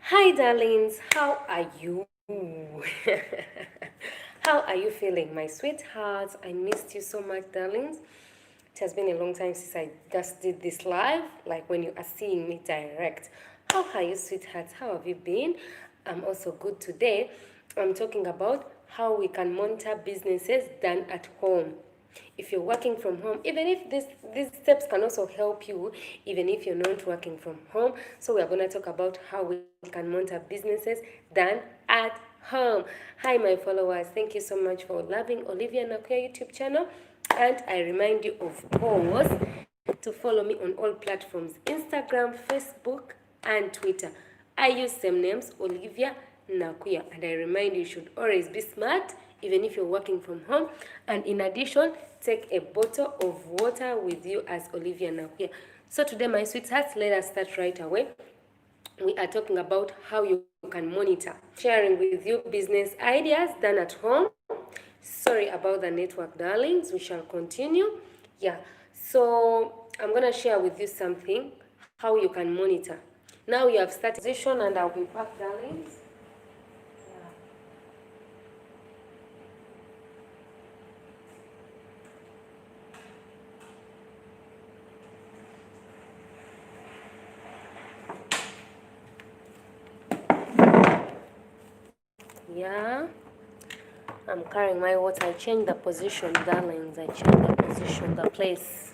Hi, darlings. How are you? How are you feeling, my sweethearts? I missed you so much, darlings. It has been a long time since I just did this live, like when you are seeing me direct. How are you, sweethearts? How have you been? I'm also good today. I'm talking about how we can monitor businesses done at home. If you're working from home, even if these steps can also help you, even if you're not working from home. So we are going to talk about how we can monitor businesses done at home. Hi, my followers. Thank you so much for loving Olivia Nakuya YouTube channel. And I remind you, of course, to follow me on all platforms: Instagram, Facebook, and Twitter. I use same names, Olivia Nakuya. And I remind you, you should always be smart, even if you're working from home. And in addition, take a bottle of water with you as Olivia Nakuya. So today, my sweethearts, let us start right away. We are talking about how you can monitor, sharing with you business ideas done at home. Sorry about the network, darlings. We shall continue. Yeah. So I'm gonna share with you something how you can monitor. Now you have started position, and I'll be back, darlings. Yeah. I'm carrying my water. I changed the position, darlings. I changed the position, the place.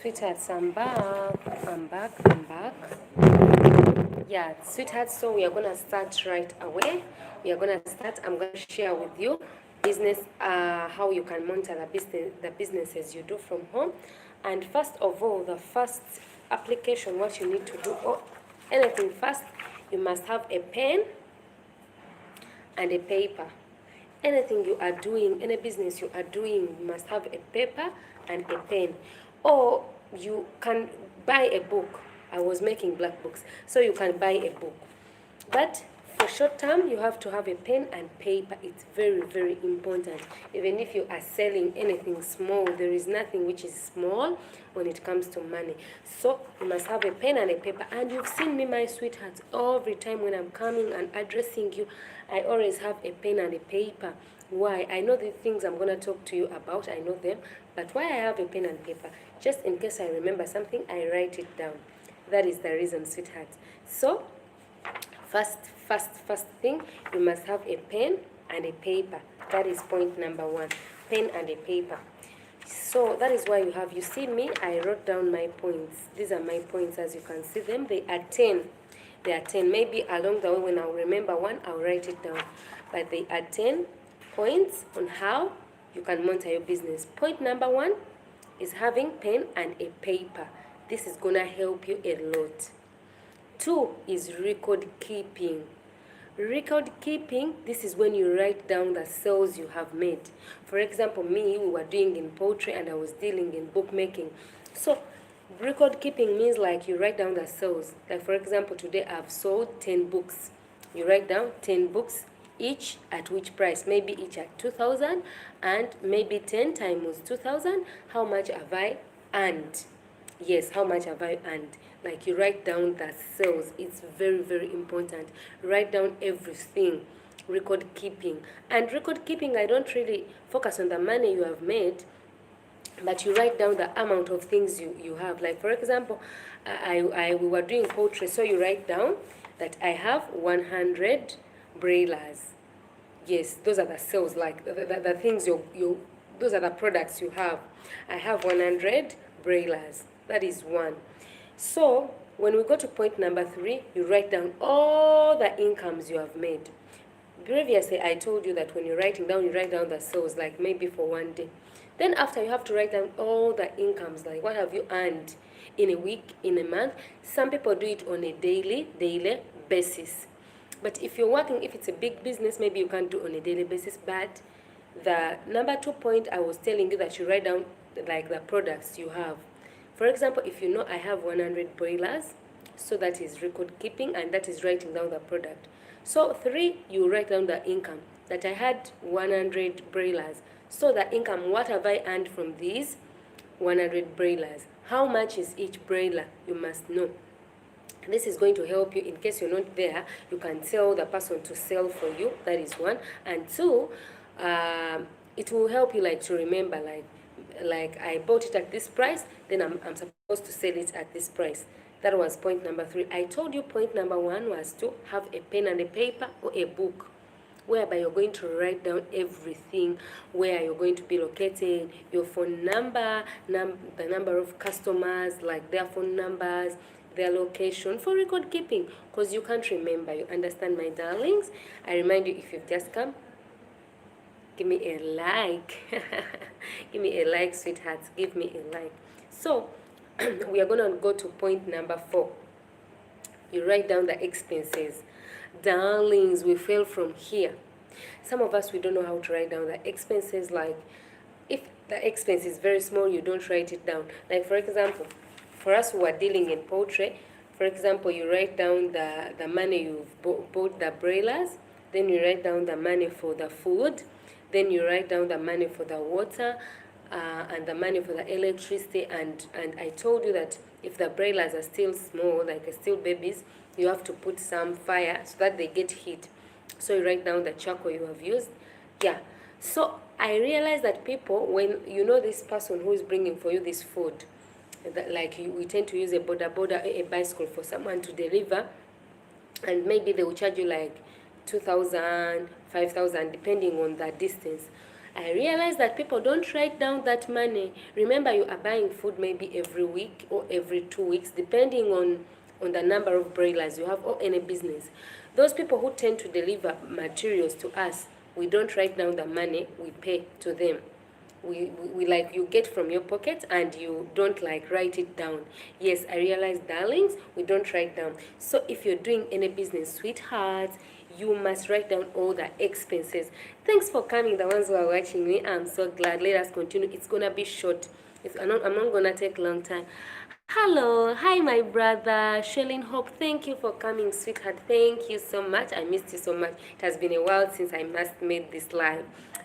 Sweethearts, I'm back. I'm back. I'm back. Yeah, sweethearts, so we are going to start right away. We are going to start. I'm going to share with you business, how you can monitor the businesses you do from home. And first of all, the first application, what you need to do, or anything first, you must have a pen and a paper. Anything you are doing, any business you are doing, you must have a paper and a pen. Or you can buy a book. I was making black books, so you can buy a book. But for short term, you have to have a pen and paper. It's very, very important. Even if you are selling anything small, there is nothing which is small when it comes to money. So you must have a pen and a paper. And you've seen me, my sweethearts, every time when I'm coming and addressing you, I always have a pen and a paper. Why? I know the things I'm going to talk to you about. I know them. But why I have a pen and paper? Just in case I remember something, I write it down. That is the reason, sweethearts. So first thing, you must have a pen and a paper. That is point number one. Pen and a paper. So that is why you see me, I wrote down my points. These are my points, as you can see them. They are 10. They are 10. Maybe along the way when I'll remember one, I'll write it down. But they are 10 points on how you can monitor your business. Point number one is having pen and a paper. This is gonna help you a lot. 2 is record keeping. Record keeping, this is when you write down the sales you have made. For example, me, we were doing in poultry and I was dealing in bookmaking. So record keeping means like you write down the sales. Like for example, today I've sold 10 books. You write down 10 books, each at which price. Maybe each at 2,000, and maybe 10 times 2,000. How much have I earned? Yes, how much have I earned? Like you write down the sales. It's very, very important. Write down everything. Record keeping. And record keeping, I don't really focus on the money you have made, but you write down the amount of things you have. Like for example, we were doing poultry, so you write down that I have 100 broilers. Yes, those are the sales, like the things those are the products you have. I have 100 broilers. That is one. So when we go to point number 3, you write down all the incomes you have made. Previously, I told you that when you're writing down, you write down the sales, like maybe for one day. Then after, you have to write down all the incomes, like what have you earned in a week, in a month. Some people do it on a daily basis. But if you're working, if it's a big business, maybe you can't do on a daily basis. But the number 2 point, I was telling you that you write down like the products you have. For example, if you know I have 100 broilers, so that is record keeping, and that is writing down the product. So 3, you write down the income, that I had 100 broilers. So the income, what have I earned from these 100 broilers? How much is each broiler? You must know. This is going to help you in case you're not there. You can tell the person to sell for you. That is 1. And 2, it will help you like to remember, like I bought it at this price, then I'm supposed to sell it at this price. That was point number 3. I told you point number 1 was to have a pen and a paper or a book, whereby you're going to write down everything, where you're going to be located, your phone number, the number of customers, like their phone numbers, their location, for record keeping, because you can't remember. You understand, my darlings? I remind you, if you've just come, give me a like. Give me a like, sweethearts. Give me a like. So we are going to go to point number 4. You write down the expenses. Darlings, we fail from here. Some of us, we don't know how to write down the expenses. Like, if the expense is very small, you don't write it down. Like, for example, for us who are dealing in poultry, for example, you write down the money you've bought the broilers, then you write down the money for the food, then you write down the money for the water, and the money for the electricity. And I told you that if the broilers are still small, like still babies, you have to put some fire so that they get heat. So you write down the charcoal you have used. Yeah. So I realized that people, when you know this person who is bringing for you this food, that like we tend to use a boda, a bicycle for someone to deliver, and maybe they will charge you like 2,000, 5,000, depending on the distance. I realized that people don't write down that money. Remember, you are buying food maybe every week or every 2 weeks, depending on the number of broilers you have or any business. Those people who tend to deliver materials to us, we don't write down the money we pay to them. We like, you get from your pocket and you don't like write it down. Yes, I realize, darlings, we don't write down. So if you're doing any business, sweethearts, you must write down all the expenses. Thanks for coming, the ones who are watching me. I'm so glad. Let us continue. It's gonna be short. I'm not gonna take a long time. Hello, hi my brother Shelin Hope. Thank you for coming, sweetheart. Thank you so much. I missed you so much. It has been a while since I last made this live.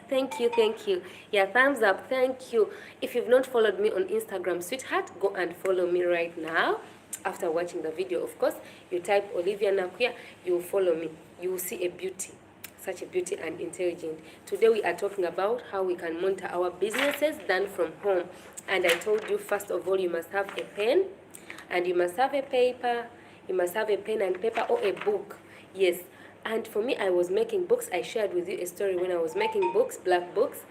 Thank you, thank you. Yeah, thumbs up, thank you. If you've not followed me on Instagram, sweetheart, go and follow me right now. After watching the video, of course, you type Olivia Nakuya, you will follow me. You will see a beauty, such a beauty and intelligent. Today we are talking about how we can monitor our businesses done from home. And I told you, first of all, you must have a pen, and you must have a paper. You must have a pen and paper or a book. Yes. And for me, I was making books. I shared with you a story when I was making books, black books.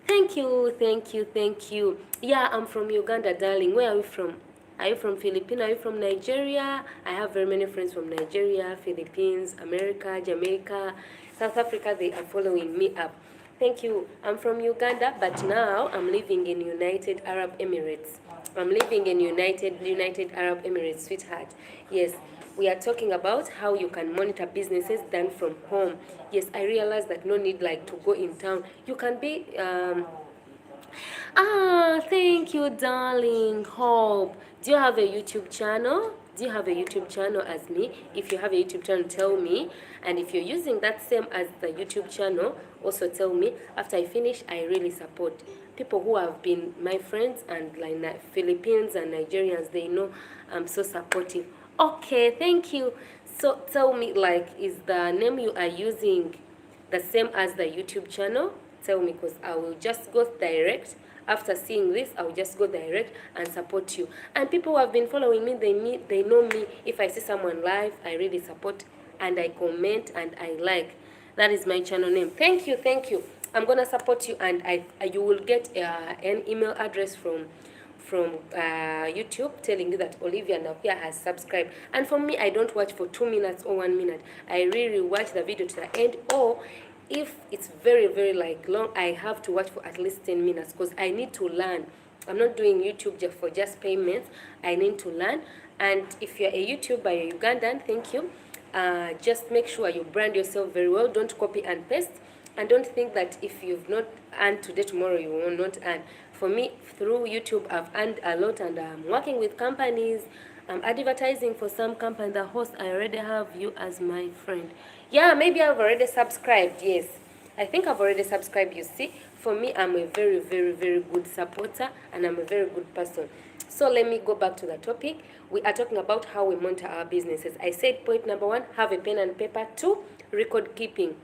Thank you, thank you, thank you. Yeah, I'm from Uganda, darling. Where are you from? Are you from Philippines? Are you from Nigeria? I have very many friends from Nigeria, Philippines, America, Jamaica, South Africa. They are following me up. Thank you. I'm from Uganda, but now I'm living in United Arab Emirates. I'm living in United Arab Emirates, sweetheart. Yes. We are talking about how you can monitor businesses done from home. Yes, I realize that no need like to go in town. You can be thank you, darling Hope. Do you have a YouTube channel? Do you have a YouTube channel as me? If you have a YouTube channel, tell me. And if you're using that same as the YouTube channel, also tell me. After I finish, I really support people who have been my friends, and like Philippines and Nigerians, they know I'm so supportive. Okay, thank you. So tell me, like, is the name you are using the same as the YouTube channel? Tell me, because I will just go direct. After seeing this, I'll just go direct and support you. And people who have been following me, they know me. If I see someone live, I really support, and I comment and I like. That is my channel name. Thank you, thank you. I'm gonna support you, and you will get an email address from YouTube telling you that Olivia Nakuya has subscribed. And for me, I don't watch for 2 minutes or 1 minute. I really watch the video to the end, or if it's very, very like long, I have to watch for at least 10 minutes because I need to learn. I'm not doing YouTube just for payments. I need to learn. And if you're a YouTuber, you're Ugandan, thank you. Just make sure you brand yourself very well. Don't copy and paste. And don't think that if you've not earned today, tomorrow you will not earn. For me, through YouTube, I've earned a lot, and I'm working with companies. I'm advertising for some company. The host, I already have you as my friend. Yeah, maybe I've already subscribed. Yes, I think I've already subscribed. You see, for me, I'm a very, very, very good supporter, and I'm a very good person. So let me go back to the topic. We are talking about how we monitor our businesses. I said point number 1, have a pen and paper. 2, record keeping.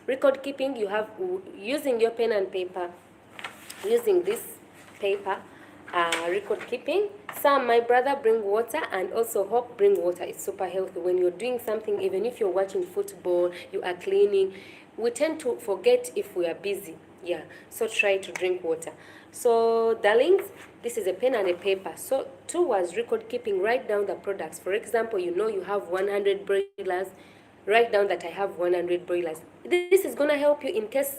Record keeping, you have using your pen and paper, using this paper, record keeping. Some, my brother, bring water, and also Hope, bring water. It's super healthy. When you're doing something, even if you're watching football, you are cleaning, we tend to forget if we are busy. Yeah, so try to drink water. So darlings, this is a pen and a paper. So 2 was record keeping. Write down the products. For example, you have 100 broilers. Write down that I have 100 broilers. This is gonna help you in case.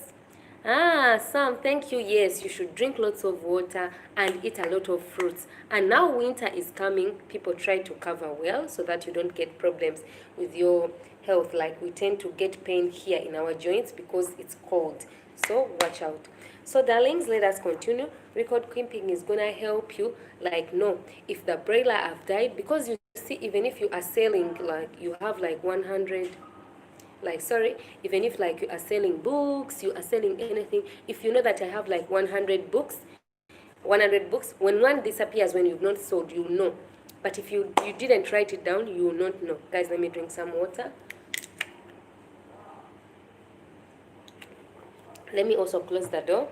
Sam, thank you. Yes, you should drink lots of water and eat a lot of fruits. And now winter is coming, people try to cover well so that you don't get problems with your health. Like we tend to get pain here in our joints because it's cold. So watch out. So darlings, let us continue. Record keeping is gonna help you like know if the broiler have died, because you see, even if you are selling, like you have like 100, even if like you are selling books, you are selling anything, if you know that I have like 100 books, when one disappears, when you've not sold, you know. But if you didn't write it down, you will not know. Guys, let me drink some water. Let me also close the door.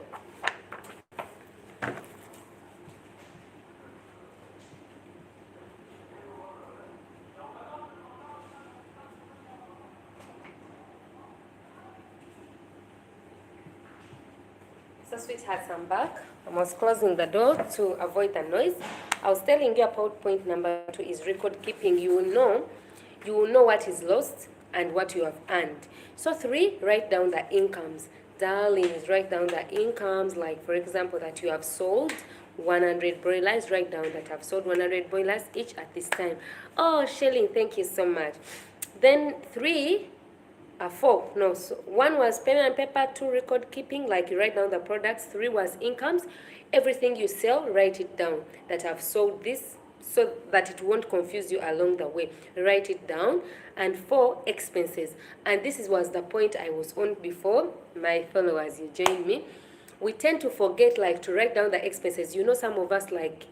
So sweethearts, I'm back. I was closing the door to avoid the noise. I was telling you about point number 2 is record keeping. You will know what is lost and what you have earned. So 3, write down the incomes. Darlings, write down the incomes, like for example that you have sold 100 broilers. Write down that I've sold 100 broilers each at this time. Oh, Shelly, thank you so much. Then 4, no, so 1 was pen and paper, 2 record keeping, like you write down the products. 3 was incomes. Everything you sell, write it down that I've sold this, so that it won't confuse you along the way. Write it down. And 4, expenses. And this was the point I was on before. My followers, you joined me. We tend to forget like to write down the expenses. You know, some of us, like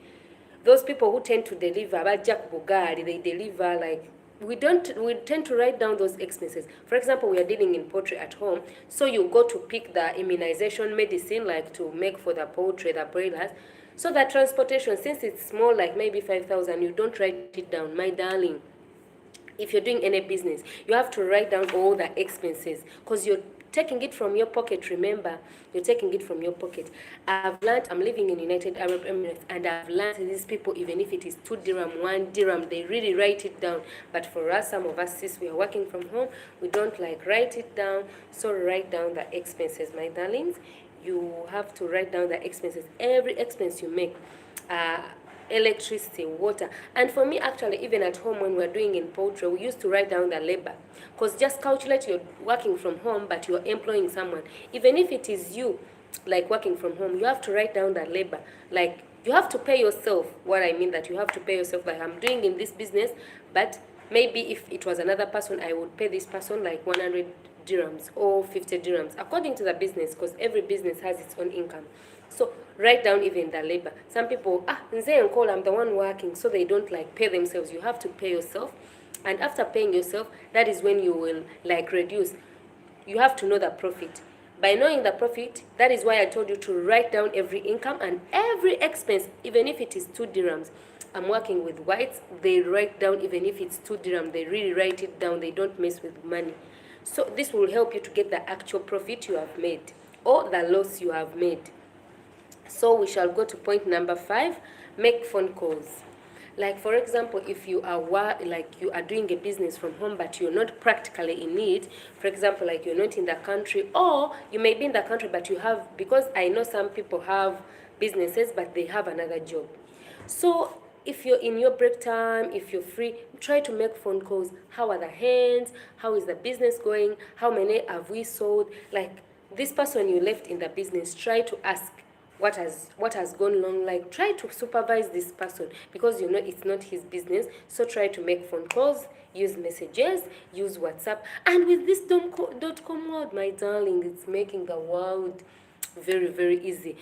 those people who tend to deliver, they deliver like, we tend to write down those expenses. For example, we are dealing in poultry at home, so you go to pick the immunization medicine, like to make for the poultry, the broilers. So that transportation, since it's small, like maybe 5,000, you don't write it down, my darling. If you're doing any business, you have to write down all the expenses, because you're taking it from your pocket. Remember, you're taking it from your pocket. I've learned, I'm living in United Arab Emirates, and I've learned these people, even if it is 2 dirham, 1 dirham, they really write it down. But for us, some of us, since we are working from home, we don't like write it down. So write down the expenses, my darlings. You have to write down the expenses, every expense you make. Electricity, water. And for me, actually, even at home when we're doing in poultry, we used to write down the labor, because just calculate you're working from home but you're employing someone. Even if it is you like working from home, you have to write down the labor. Like you have to pay yourself. What I mean that you have to pay yourself, like I'm doing in this business, but maybe if it was another person, I would pay this person like 100 dirhams or 50 dirhams according to the business, because every business has its own income. So write down even the labor. Some people, nze and call, I'm the one working, so they don't like pay themselves. You have to pay yourself, and after paying yourself, that is when you will like reduce. You have to know the profit. By knowing the profit, that is why I told you to write down every income and every expense, even if it is 2 dirhams. I'm working with whites, they write down even if it's 2 dirham, they really write it down, they don't mess with money. So this will help you to get the actual profit you have made or the loss you have made. So we shall go to point number 5, make phone calls. Like for example, if you are you are doing a business from home but you're not practically in need, for example, like you're not in the country, or you may be in the country but you have, because I know some people have businesses but they have another job. So if you're in your break time, if you're free, try to make phone calls. How are the hands? How is the business going? How many have we sold? Like this person you left in the business, try to ask what has gone wrong. Like, try to supervise this person, because you know it's not his business. So try to make phone calls, use messages, use WhatsApp. And with this .com world, my darling, it's making the world very, very easy.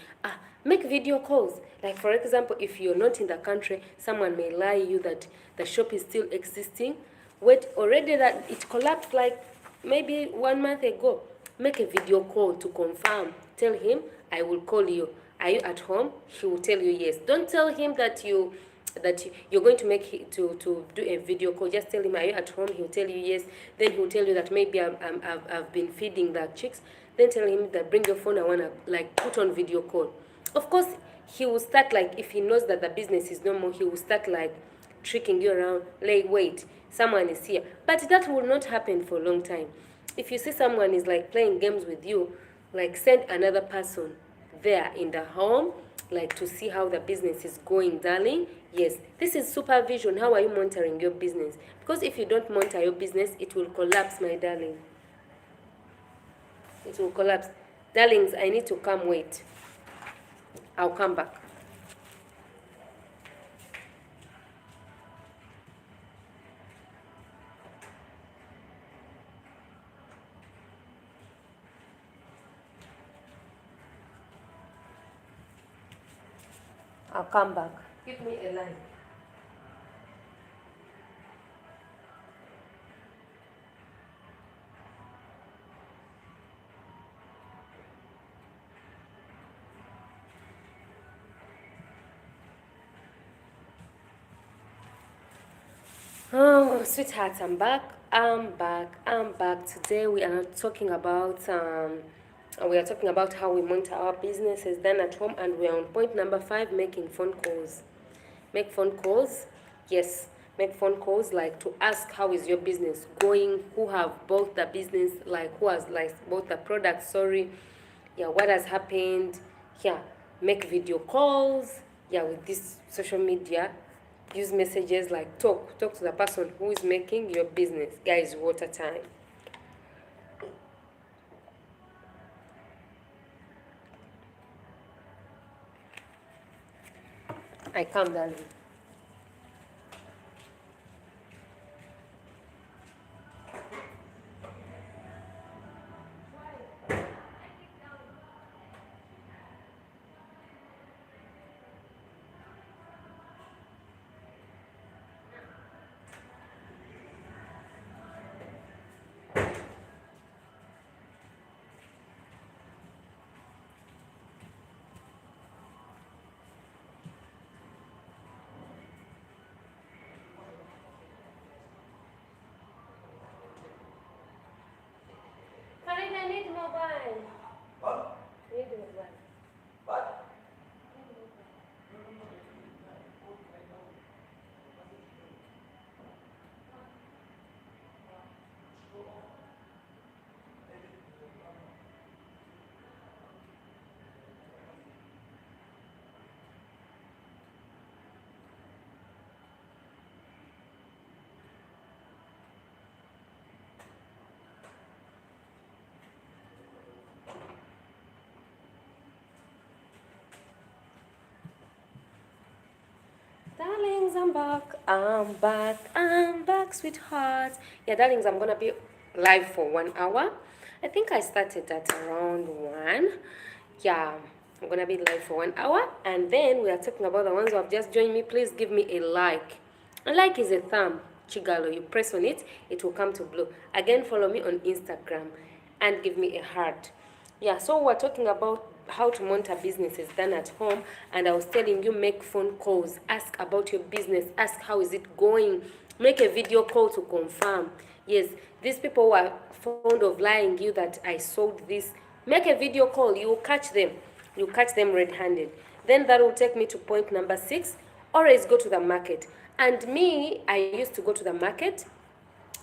Make video calls. Like, for example, if you're not in the country, someone may lie you that the shop is still existing. Wait, already that it collapsed like maybe 1 month ago. Make a video call to confirm. Tell him, I will call you. Are you at home? He will tell you yes. Don't tell him that you're going to to do a video call. Just tell him, are you at home? He'll tell you yes. Then he'll tell you that maybe I've been feeding the chicks. Then tell him that bring your phone, I want to like put on video call. Of course, he will start like, if he knows that the business is no more, he will start like tricking you around, like, wait, someone is here. But that will not happen for a long time. If you see someone is like playing games with you, like send another person there in the home, like to see how the business is going, darling. Yes, this is supervision. How are you monitoring your business? Because if you don't monitor your business, it will collapse, my darling. It will collapse. Darlings, I need to come, wait. I'll come back. I'll come back. Give me a line. Oh, sweethearts, I'm back. Today we are talking about how we monitor our businesses done at home, and we are on point number 5, making phone calls. Make phone calls. Yes, make phone calls, like to ask how is your business going, who have bought the business, like who has like bought the product, sorry. Yeah, what has happened. Yeah, make video calls. Yeah, with this social media. Use messages, like talk to the person who is making your business. Guys, water time. I come, darling. I need mobile. What? I need mobile. What? Darlings, I'm back, sweethearts. Yeah, darlings, I'm gonna be live for 1 hour. I think I started at around 1. Yeah, I'm gonna be live for 1 hour, and then we are talking about the ones who have just joined me. Please give me a like. A like is a thumb, Chigalo. You press on it, it will come to blue. Again, follow me on Instagram and give me a heart. Yeah, so we're talking about how to monitor businesses done at home, and I was telling you, make phone calls, ask about your business, ask how is it going, make a video call to confirm. Yes, these people who are fond of lying you that I sold this, make a video call. You will catch them red-handed. Then that will take me to point number 6. Always go to the market. And me, I used to go to the market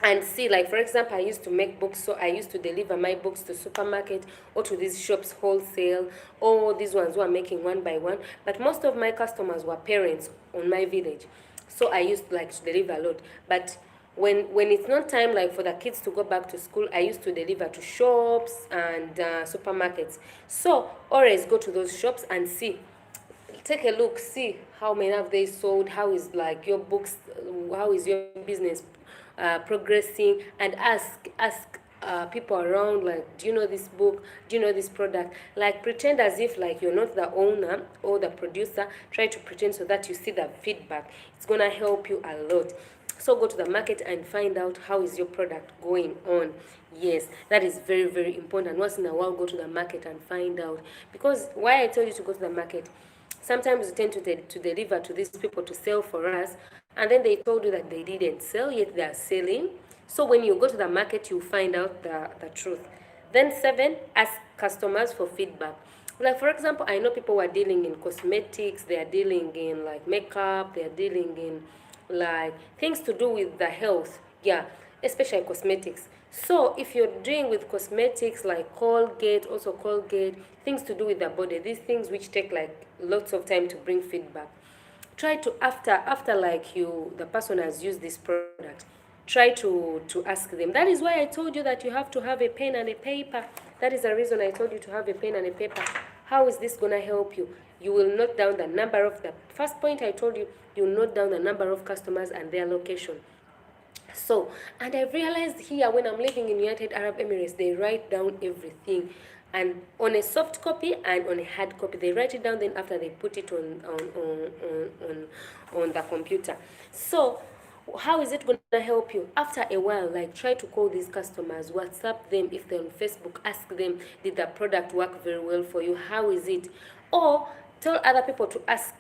and see, like, for example, I used to make books, so I used to deliver my books to supermarket or to these shops wholesale, or these ones who are making one by one. But most of my customers were parents on my village, so I used like to deliver a lot. But when it's not time like for the kids to go back to school, I used to deliver to shops and supermarkets. So always go to those shops and see, take a look, see how many have they sold, how is like your books, how is your business progressing, and ask people around, like, do you know this book, do you know this product, like pretend as if like you're not the owner or the producer. Try to pretend so that you see the feedback. It's gonna help you a lot. So go to the market and find out how is your product going on. Yes, that is very, very important. Once in a while, go to the market and find out. Because why I tell you to go to the market, sometimes we tend to deliver to these people to sell for us, and then they told you that they didn't sell, yet they are selling. So when you go to the market, you find out the truth. Then 7, ask customers for feedback. Like for example, I know people who are dealing in cosmetics, they are dealing in like makeup, they are dealing in like things to do with the health. Yeah, especially cosmetics. So if you're doing with cosmetics like Colgate, things to do with the body, these things which take like lots of time to bring feedback, try to after like the person has used this product, try to ask them. That is why I told you that you have to have a pen and a paper. That is the reason I told you to have a pen and a paper. How is this gonna help you? You will note down the number of the first point I told you. You note down the number of customers and their location. So, and I've realized here when I'm living in United Arab Emirates, they write down everything, and on a soft copy and on a hard copy. They write it down, then after they put it on the computer. So how is it going to help you? After a while, like try to call these customers, WhatsApp them. If they're on Facebook, ask them, did the product work very well for you? How is it? Or tell other people to ask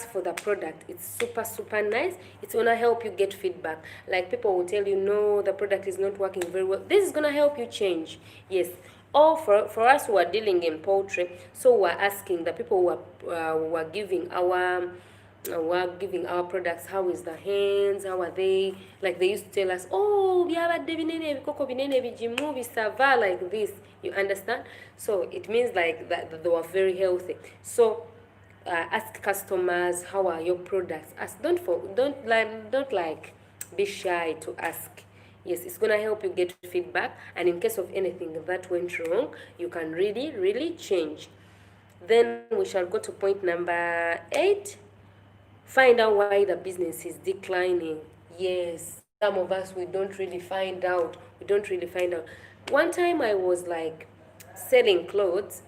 for the product. It's super nice. It's gonna help you get feedback. Like people will tell you, no, the product is not working very well. This is gonna help you change. Yes. Or for us who are dealing in poultry, so we're asking the people who are giving our products, how is the hands, how are they, like they used to tell us, oh, byabadde binene ebikoko binene bijimu bisava, like this, you understand? So it means like that they were very healthy. So ask customers, how are your products? Ask, don't like be shy to ask. Yes, it's gonna help you get feedback, and in case of anything that went wrong, you can really change. Then we shall go to point number 8. Find out why the business is declining. Yes, some of us, we don't really find out. One time I was like selling clothes,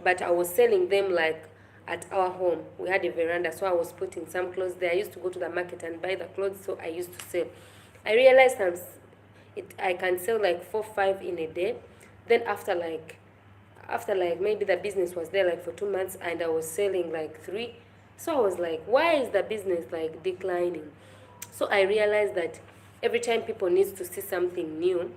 but I was selling them like at our home. We had a veranda, so I was putting some clothes there. I used to go to the market and buy the clothes, so I used to sell. I realized I can sell like 4, 5 in a day. Then after like maybe the business was there like for 2 months, and I was selling like 3. So I was like, why is the business like declining? So I realized that every time people need to see something new,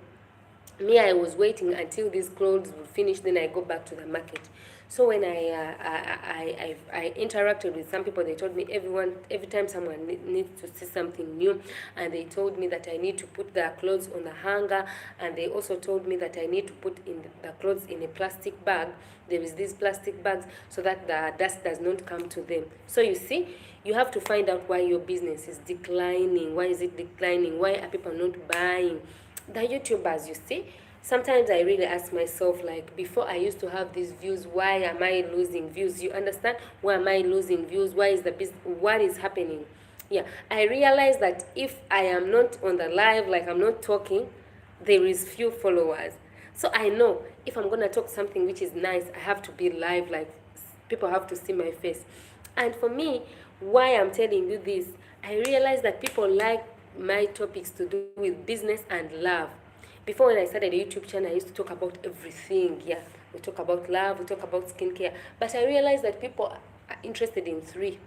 me, I was waiting until these clothes would finish, then I go back to the market. So when I interacted with some people, they told me every time someone needs to see something new, and they told me that I need to put their clothes on the hanger, and they also told me that I need to put in the clothes in a plastic bag. There is these plastic bags so that the dust does not come to them. So you see, you have to find out why your business is declining. Why is it declining? Why are people not buying? The YouTubers, you see, sometimes I really ask myself, like, before I used to have these views, why am I losing views? You understand? Why am I losing views? Why is the business, what is happening? Yeah, I realize that if I am not on the live, like I'm not talking, there is few followers. So I know if I'm gonna talk something which is nice, I have to be live, like people have to see my face. And for me, why I'm telling you this, I realize that people like my topics to do with business and love. Before, when I started a YouTube channel, I used to talk about everything. Yeah, we talk about love, we talk about skincare. But I realized that people are interested in 3: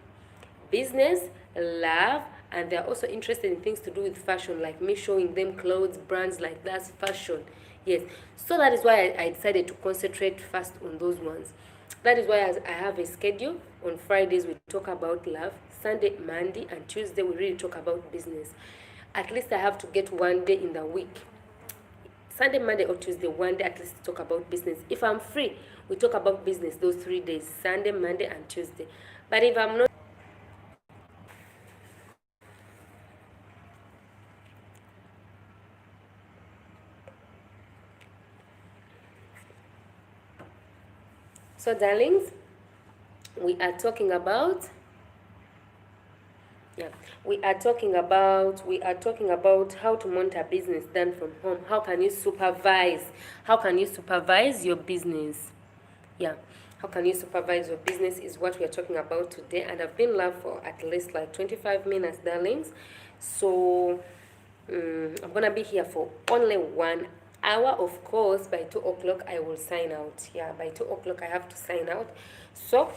business, love, and they're also interested in things to do with fashion, like me showing them clothes, brands like that, fashion. Yes, so that is why I decided to concentrate first on those ones. That is why I have a schedule. On Fridays, we talk about love. Sunday, Monday, and Tuesday, we really talk about business. At least I have to get one day in the week. Sunday, Monday, or Tuesday, one day at least to talk about business. If I'm free, we talk about business those 3 days, Sunday, Monday, and Tuesday. But if I'm not, So darlings, we are talking about we are talking about how to monitor business done from home. How can you supervise your business? How can you supervise your business is what we are talking about today, and I've been live for at least like 25 minutes, darlings. So I'm gonna be here for only 1 hour. Of course, by 2 o'clock I will sign out. By 2 o'clock I have to sign out. So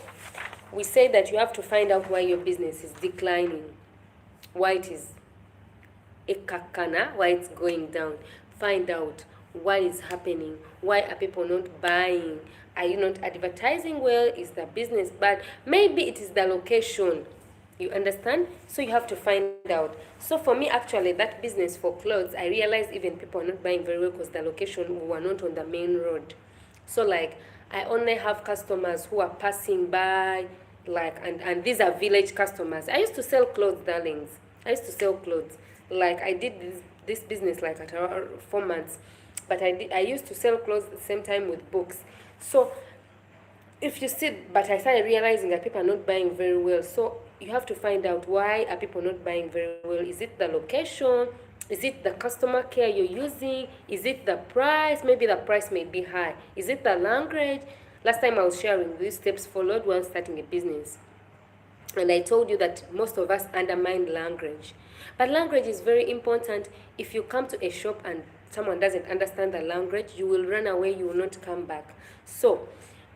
we say that you have to find out why your business is declining, why it is ekakana, why it's going down. Find out what is happening. Why are people not buying? Are you not advertising well? Is the business bad? Maybe it is the location. You understand? So you have to find out. So for me, actually, that business for clothes, I realized even people are not buying very well because the location, we were not on the main road. So like, I only have customers who are passing by, like, and these are village customers. I used to sell clothes, darlings. I used to sell clothes. Like, I did this business like at around 4 months. But I used to sell clothes at the same time with books. So if you see, but I started realizing that people are not buying very well. So you have to find out, why are people not buying very well? Is it the location? Is it the customer care you're using? Is it the price? Maybe the price may be high. Is it the language? Last time I was sharing these steps followed while starting a business. And I told you that most of us undermine language. But language is very important. If you come to a shop and someone doesn't understand the language, you will run away, you will not come back. So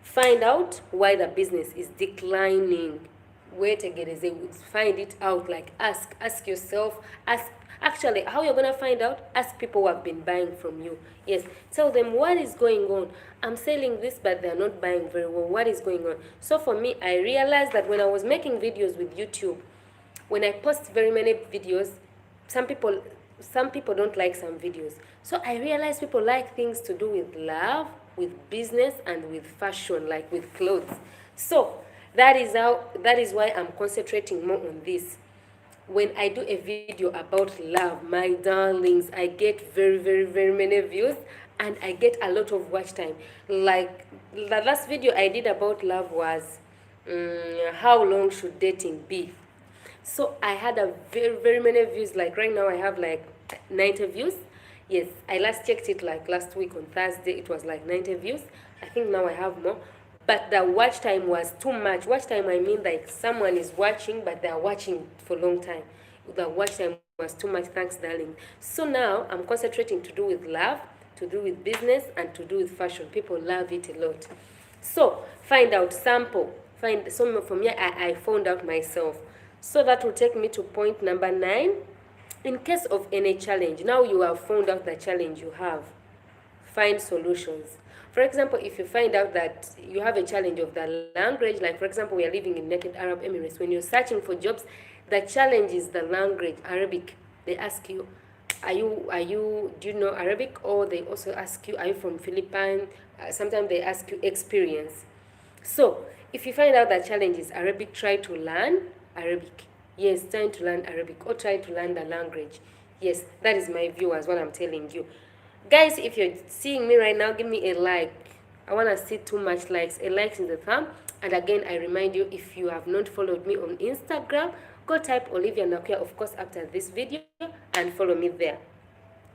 find out why the business is declining. Wait again, find it out. Like, ask yourself, actually, how you're gonna find out? Ask people who have been buying from you. Yes, tell them what is going on. I'm selling this, but they're not buying very well. What is going on? So for me, I realized that when I was making videos with YouTube, when I post very many videos, some people don't like some videos. So I realized people like things to do with love, with business, and with fashion, like with clothes. So that is why I'm concentrating more on this. When I do a video about love, my darlings, I get very, very, very many views, and I get a lot of watch time. Like, the last video I did about love was how long should dating be? So I had a very, very many views. Like right now I have like 90 views. Yes, I last checked it like last week on Thursday. It was like 90 views. I think now I have more. But the watch time was too much. Watch time, I mean like someone is watching, but they are watching for a long time. The watch time was too much. Thanks, darling. So now I'm concentrating to do with love, to do with business, and to do with fashion. People love it a lot. So find out, sample. So for me, I found out myself. So that will take me to point number 9. In case of any challenge, now you have found out the challenge you have. Find solutions. For example, if you find out that you have a challenge of the language, like for example, we are living in United Arab Emirates. When you're searching for jobs, the challenge is the language, Arabic. They ask you, do you know Arabic? Or they also ask you, are you from Philippines? Sometimes they ask you experience. So if you find out that challenge is Arabic, try to learn Arabic. Yes, try to learn Arabic, or try to learn the language. Yes, that is my view as what I'm telling you. Guys, if you're seeing me right now, give me a like. I want to see too much likes. A like in the thumb. And again, I remind you, if you have not followed me on Instagram, go type Olivia Nakuya, of course, after this video, and follow me there.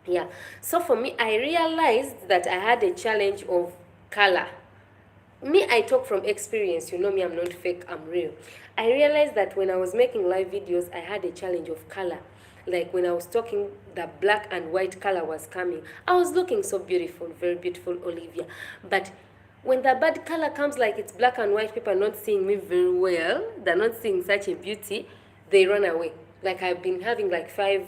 Yeah. So for me, I realized that I had a challenge of color. Me, I talk from experience. You know me, I'm not fake, I'm real. I realized that when I was making live videos, I had a challenge of color. Like when I was talking, the black and white color was coming. I was looking so beautiful, very beautiful, Olivia. But when the bad color comes, like it's black and white, people are not seeing me very well. They're not seeing such a beauty. They run away. Like I've been having like 5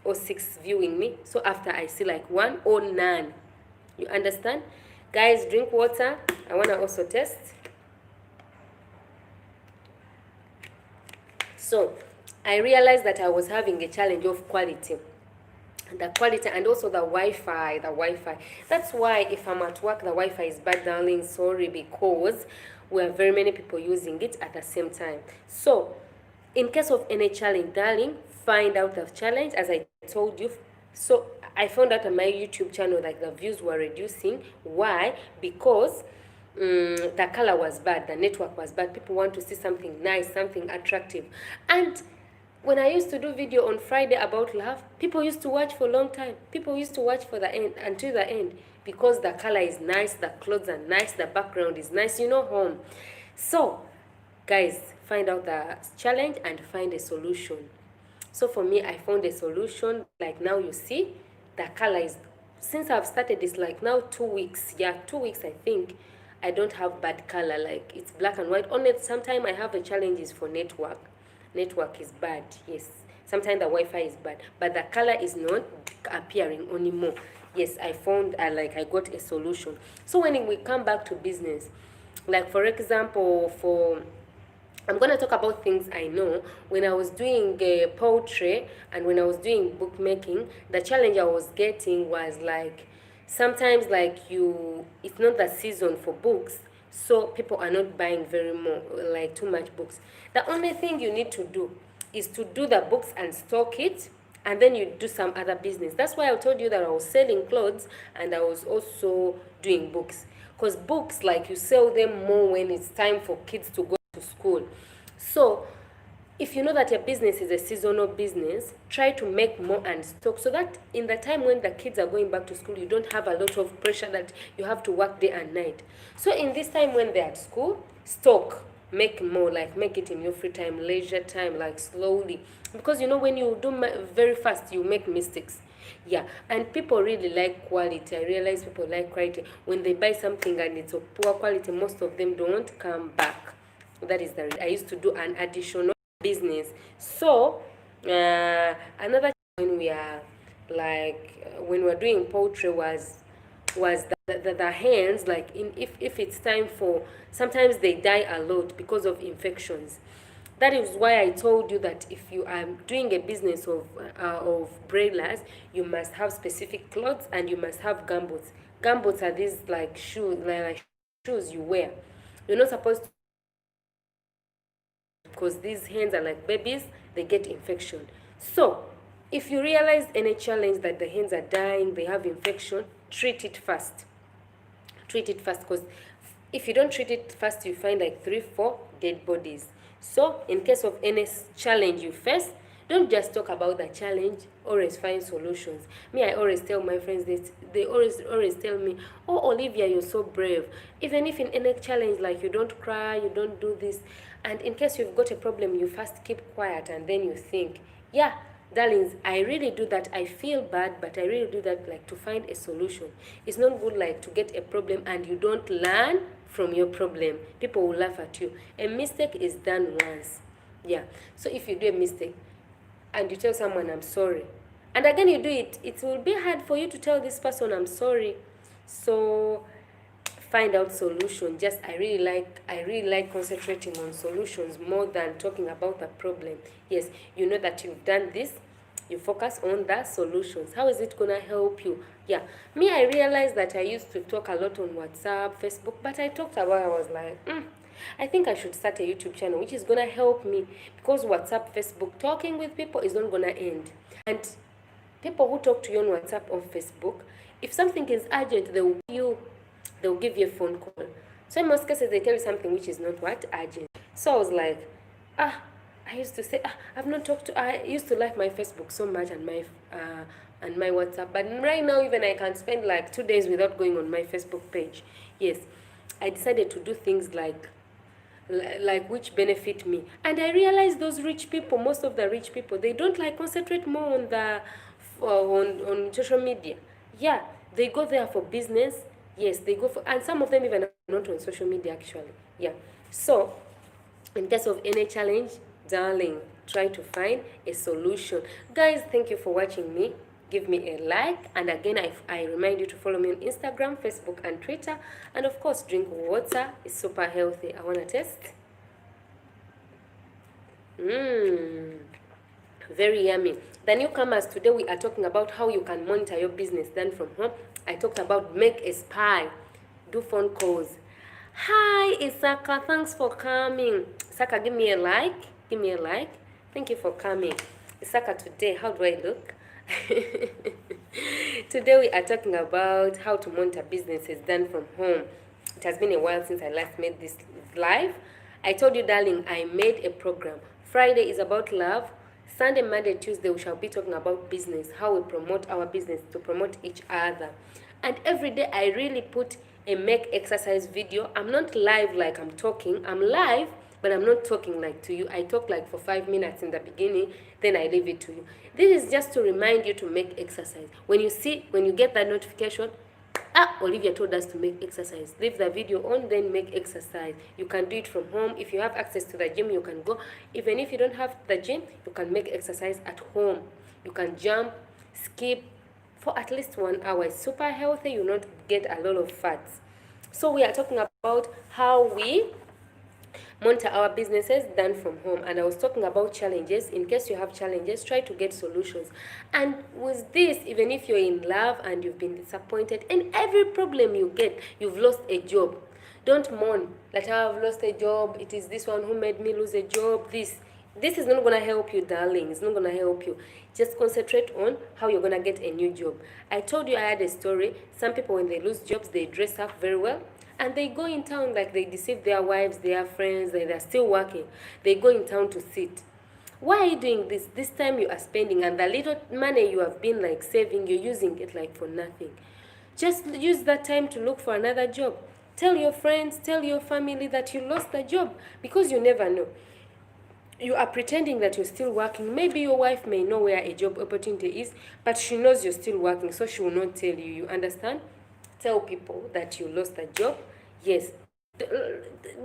or 6 viewing me. So after I see like 1 or none. You understand? Guys, drink water. I want to also test. So I realized that I was having a challenge of quality. The quality and also the Wi-Fi. That's why if I'm at work, the Wi-Fi is bad, darling. Sorry, because we have very many people using it at the same time. So in case of any challenge, darling, find out the challenge, as I told you. So I found out on my YouTube channel like the views were reducing. Why? Because the color was bad, the network was bad. People want to see something nice, something attractive. And when I used to do video on Friday about love, people used to watch for a long time. People used to watch for the end, until the end, because the color is nice, the clothes are nice, the background is nice, home. So, guys, find out the challenge and find a solution. So for me, I found a solution. Like now you see, the color is, since I've started this like now 2 weeks, 2 weeks I think, I don't have bad color, like it's black and white. Only sometimes I have a challenge is for network. Network is bad, yes. Sometimes the Wi-Fi is bad, but the color is not appearing anymore. Yes, I found, I got a solution. So when we come back to business, like for example, I'm going to talk about things I know. When I was doing poetry and when I was doing bookmaking, the challenge I was getting was like, sometimes like it's not the season for books, so people are not buying too much books. The only thing you need to do is to do the books and stock it, and then you do some other business. That's why I told you that I was selling clothes and I was also doing books. Because books, like, you sell them more when it's time for kids to go to school. So if you know that your business is a seasonal business, try to make more and stock, so that in the time when the kids are going back to school, you don't have a lot of pressure that you have to work day and night. So in this time when they're at school, stock, make more, like make it in your free time, leisure time, like slowly, because when you do very fast, you make mistakes. And people really like quality. I realize people like quality. When they buy something and it's of poor quality, most of them don't come back. That is I used to do an additional business. So another when we are when we're doing poultry was the hens, like if it's time for, sometimes they die a lot because of infections. That is why I told you that if you are doing a business of broilers, you must have specific clothes and you must have gumboots. Gumboots are these like shoes you wear. You're not supposed to, because these hens are like babies, they get infection. So if you realize any challenge that the hens are dying, they have infection, treat it fast. Treat it fast, because if you don't treat it fast, you find like 3-4 dead bodies. So in case of any challenge you face, don't just talk about the challenge, always find solutions. Me, I always tell my friends this. They always tell me, oh, Olivia, you're so brave. Even if in any challenge, like, you don't cry, you don't do this. And in case you've got a problem, you first keep quiet and then you think, darlings, I really do that. I feel bad, but I really do that, like, to find a solution. It's not good, like, to get a problem and you don't learn from your problem. People will laugh at you. A mistake is done once. So if you do a mistake and you tell someone, I'm sorry, and again you do it, it will be hard for you to tell this person, I'm sorry. So find out solution. I really like concentrating on solutions more than talking about the problem. Yes, you know that you've done this, you focus on the solutions. How is it gonna help you? Me, I realized that I used to talk a lot on WhatsApp, Facebook, but I was like, I think I should start a YouTube channel which is gonna help me, because WhatsApp, Facebook, talking with people is not gonna end. And people who talk to you on WhatsApp, on Facebook, if something is urgent, they'll give you a phone call. So in most cases, they tell you something which is not urgent. So I was like, I used to say, I used to like my Facebook so much and my WhatsApp, but right now even I can spend like 2 days without going on my Facebook page. Yes, I decided to do things like which benefit me. And I realized those rich people, most of the rich people, they don't like concentrate more on the on social media. They go there for business. Yes, they go for, and some of them even are not on social media actually. So in case of any challenge, darling, try to find a solution. Guys, thank you for watching me. Give me a like, and again I remind you to follow me on Instagram, Facebook and Twitter, and of course drink water. It's super healthy. I want to test. Very yummy. The newcomers, today we are talking about how you can monitor your business done from home. I talked about make a spy, do phone calls. Hi Isaka, thanks for coming. Isaka, give me a like. Thank you for coming. Isaka, today, how do I look? Today we are talking about how to monitor businesses done from home. It has been a while since I last made this live. I told you, darling, I made a program. Friday is about love. Sunday, Monday, Tuesday, we shall be talking about business, how we promote our business, to promote each other. And every day I really put a make exercise video. I'm not live like I'm talking. I'm live, but I'm not talking like to you. I talk like for 5 minutes in the beginning, then I leave it to you. This is just to remind you to make exercise. When you get that notification, Olivia told us to make exercise. Leave the video on, then make exercise. You can do it from home. If you have access to the gym, you can go. Even if you don't have the gym, you can make exercise at home. You can jump, skip for at least 1 hour. It's super healthy. You not get a lot of fats. So we are talking about how we monitor our businesses done from home, and I was talking about challenges. In case you have challenges, try to get solutions. And with this, even if you're in love and you've been disappointed, and every problem you get, you've lost a job, don't mourn like, I've lost a job, it is this one who made me lose a job. This is not going to help you, darling. It's not going to help you. Just concentrate on how you're going to get a new job. I told you I had a story. Some people, when they lose jobs, they dress up very well, and they go in town, like they deceive their wives, their friends, they're still working. They go in town to sit. Why are you doing this? This time you are spending, and the little money you have been like saving, you're using it like for nothing. Just use that time to look for another job. Tell your friends, tell your family that you lost the job, because you never know. You are pretending that you're still working. Maybe your wife may know where a job opportunity is, but she knows you're still working, so she will not tell you. You understand? Tell people that you lost a job. Yes,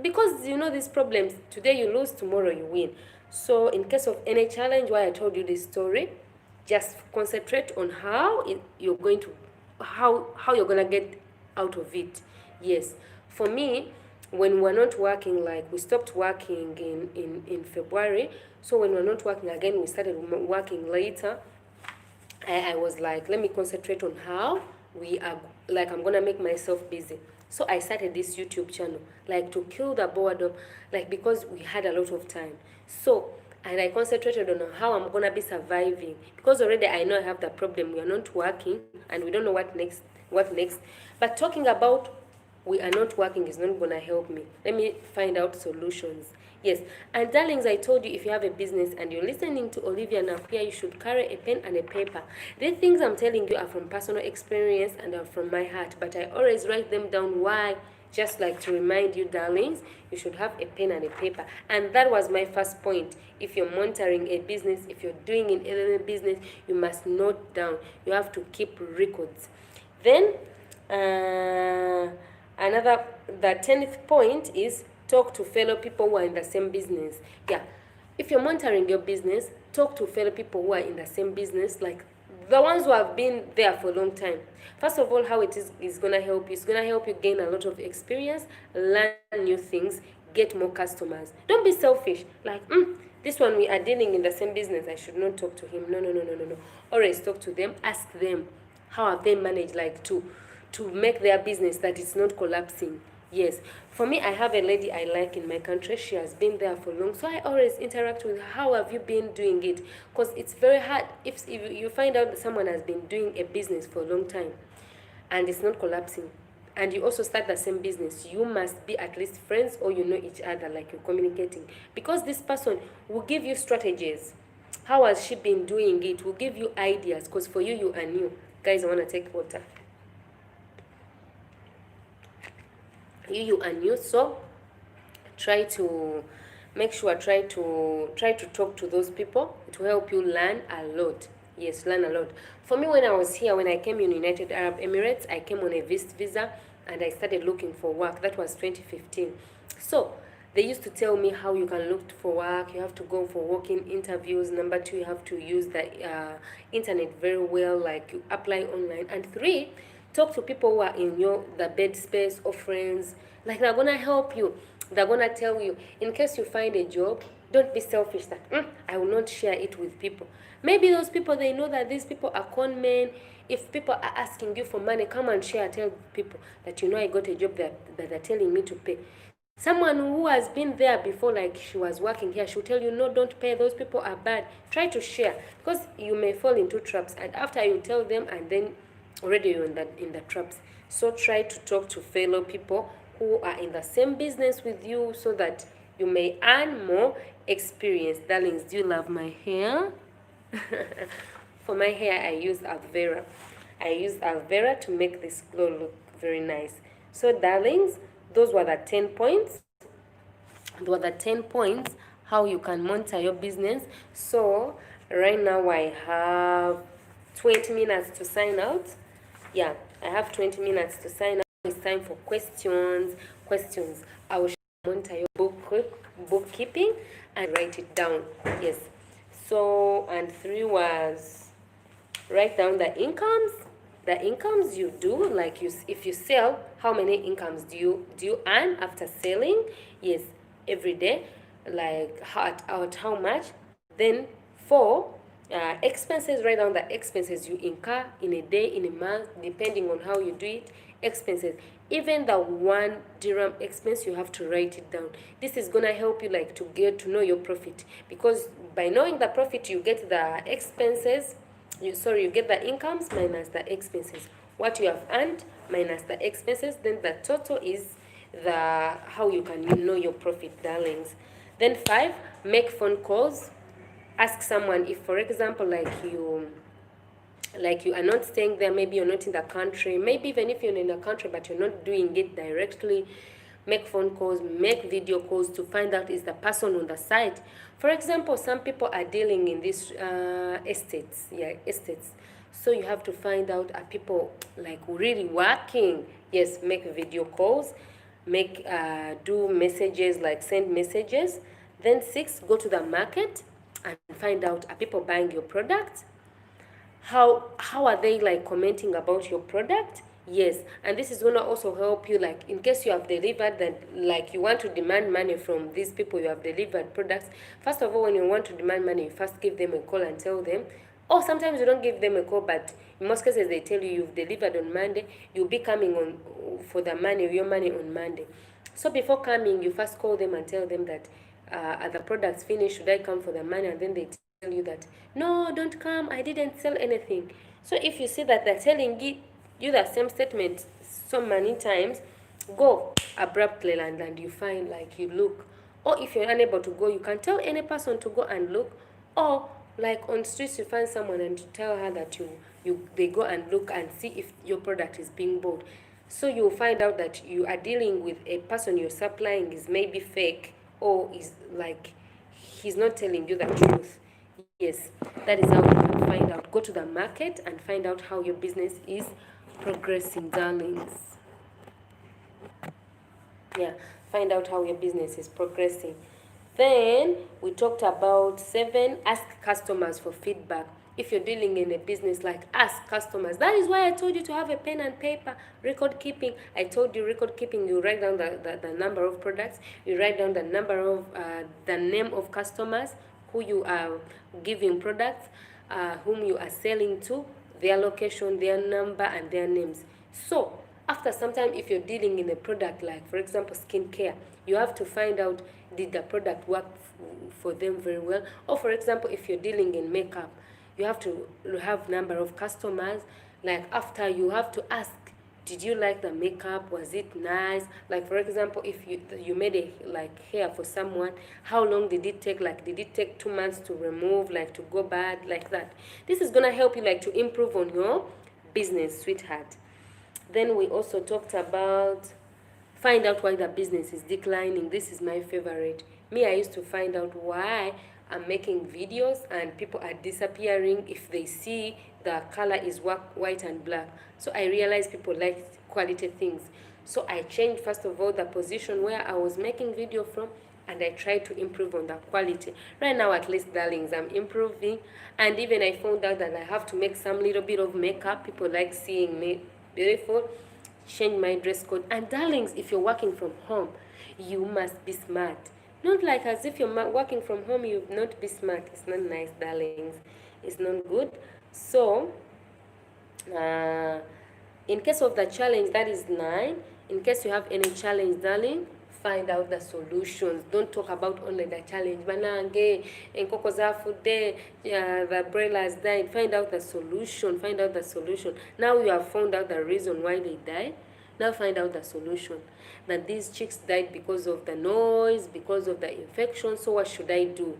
because you know these problems, today you lose, tomorrow you win. So in case of any challenge, why I told you this story, just concentrate on how you're going to get out of it. Yes, for me, when we're not working, like we stopped working in February, so when we're not working again, we started working later. I was like, let me concentrate on how we are, like, I'm gonna make myself busy. So I started this YouTube channel, like to kill the boredom, like because we had a lot of time. So, and I concentrated on how I'm gonna be surviving, because already I know I have the problem. We are not working and we don't know what next. But talking about we are not working is not gonna help me. Let me find out solutions. Yes, and darlings, I told you, if you have a business and you're listening to Olivia Napier, you should carry a pen and a paper. The things I'm telling you are from personal experience and are from my heart, but I always write them down. Why? Just like to remind you, darlings, you should have a pen and a paper. And that was my first point. If you're monitoring a business, if you're doing in any business, you must note down. You have to keep records. Then, the 10th point is talk to fellow people who are in the same business. Yeah, if you're monitoring your business, talk to fellow people who are in the same business, like the ones who have been there for a long time. First of all, how it is going to help you. It's going to help you gain a lot of experience, learn new things, get more customers. Don't be selfish. Like, this one, we are dealing in the same business, I should not talk to him. No. Always talk to them. Ask them, how have they managed, like, to make their business that it's not collapsing. Yes, for me, I have a lady I like in my country. She has been there for long, so I always interact with her. How have you been doing it? Because it's very hard if you find out that someone has been doing a business for a long time and it's not collapsing, and you also start the same business. You must be at least friends, or you know each other, like you're communicating, because this person will give you strategies. How has she been doing it? Will give you ideas, because for you are new. Guys, I want to take water. You are new, so try to talk to those people. It will help you learn a lot. Yes, learn a lot. For me, when I was here, when I came in United Arab Emirates, I came on a visa and I started looking for work. That was 2015. So they used to tell me how you can look for work. You have to go for walk-in interviews. Number 2, you have to use the internet very well, like you apply online. And 3, talk to people who are in the bed space or friends. Like, they're gonna help you. They're gonna tell you, in case you find a job, don't be selfish that I will not share it with people. Maybe those people, they know that these people are con men. If people are asking you for money, come and share. Tell people that, you know, I got a job that they're telling me to pay. Someone who has been there before, like she was working here, she'll tell you, no, don't pay. Those people are bad. Try to share, because you may fall into traps. And after you tell them, and then already you're in the traps. So try to talk to fellow people who are in the same business with you so that you may earn more experience. Darlings, do you love my hair? For my hair, I use aloe vera. I use aloe vera to make this glow look very nice. So darlings, those were the 10 points. Those were the 10 points how you can monitor your business. So right now I have 20 minutes to sign out. Yeah, I have 20 minutes to sign out. It's time for questions. I will monitor your bookkeeping and write it down. Yes. So, and 3 was write down the incomes you do, like if you sell, how many incomes do you earn after selling? Yes, every day, like how much. Then 4, expenses, write down the expenses you incur in a day, in a month, depending on how you do it. Expenses, even the 1 dirham expense, you have to write it down. This is gonna help you like to get to know your profit, because by knowing the profit you get the expenses, you get the incomes minus the expenses, what you have earned minus the expenses, then the total is the how you can know your profit, darlings. Then 5, make phone calls. Ask someone, if for example like you are not staying there, maybe you're not in the country, maybe even if you're in the country but you're not doing it directly, make phone calls, make video calls to find out is the person on the site. For example, some people are dealing in these estates. So you have to find out, are people like really working? Yes, make video calls, make do messages, like send messages. Then 6, go to the market and find out, are people buying your product? How are they like commenting about your product? Yes, and this is going to also help you, like in case you have delivered that, like you want to demand money from these people you have delivered products. First of all, when you want to demand money, you first give them a call and tell them, or sometimes you don't give them a call, but in most cases they tell you you've delivered on Monday, you'll be coming on for the money, your money on Monday. So before coming, you first call them and tell them that are the products finished, should I come for the money? And then they tell you that, no, don't come, I didn't sell anything. So if you see that they're telling you the same statement so many times, go abruptly and you find, like you look. Or if you're unable to go, you can tell any person to go and look. Or like on streets, you find someone and to tell her that they go and look and see if your product is being bought. So you'll find out that you are dealing with a person you're supplying is maybe fake, or is like he's not telling you the truth. Yes, that is how you can find out. Go to the market and find out how your business is progressing, darlings. Yeah, find out how your business is progressing. Then we talked about 7, ask customers for feedback. If you're dealing in a business, like ask customers. That is why I told you to have a pen and paper, record keeping. I told you record keeping, you write down the number of products, you write down the number of the name of customers who you are giving products, whom you are selling to, their location, their number, and their names. So after some time, if you're dealing in a product like, for example, skincare, you have to find out, did the product work for them very well? Or for example, if you're dealing in makeup, you have to have number of customers. Like after, you have to ask, did you like the makeup? Was it nice? Like for example, if you made a like hair for someone, how long did it take? Like did it take 2 months to remove, like to go bad, like that? This is gonna help you like to improve on your business, sweetheart. Then we also talked about find out why the business is declining. This is my favorite. Me, I used to find out why I'm making videos and people are disappearing if they see the color is white and black. So I realized people like quality things. So I changed, first of all, the position where I was making video from, and I tried to improve on the quality. Right now, at least, darlings, I'm improving. And even I found out that I have to make some little bit of makeup. People like seeing me beautiful. Change my dress code. And darlings, if you're working from home, you must be smart. Not like as if you're working from home, you not be smart. It's not nice, darlings. It's not good. So, in case of the challenge, that is 9. In case you have any challenge, darling, find out the solutions. Don't talk about only the challenge. Banange, the broilers died. Find out the solution. Find out the solution. Now you have found out the reason why they died. Now find out the solution. That these chicks died because of the noise, because of the infection. So what should I do?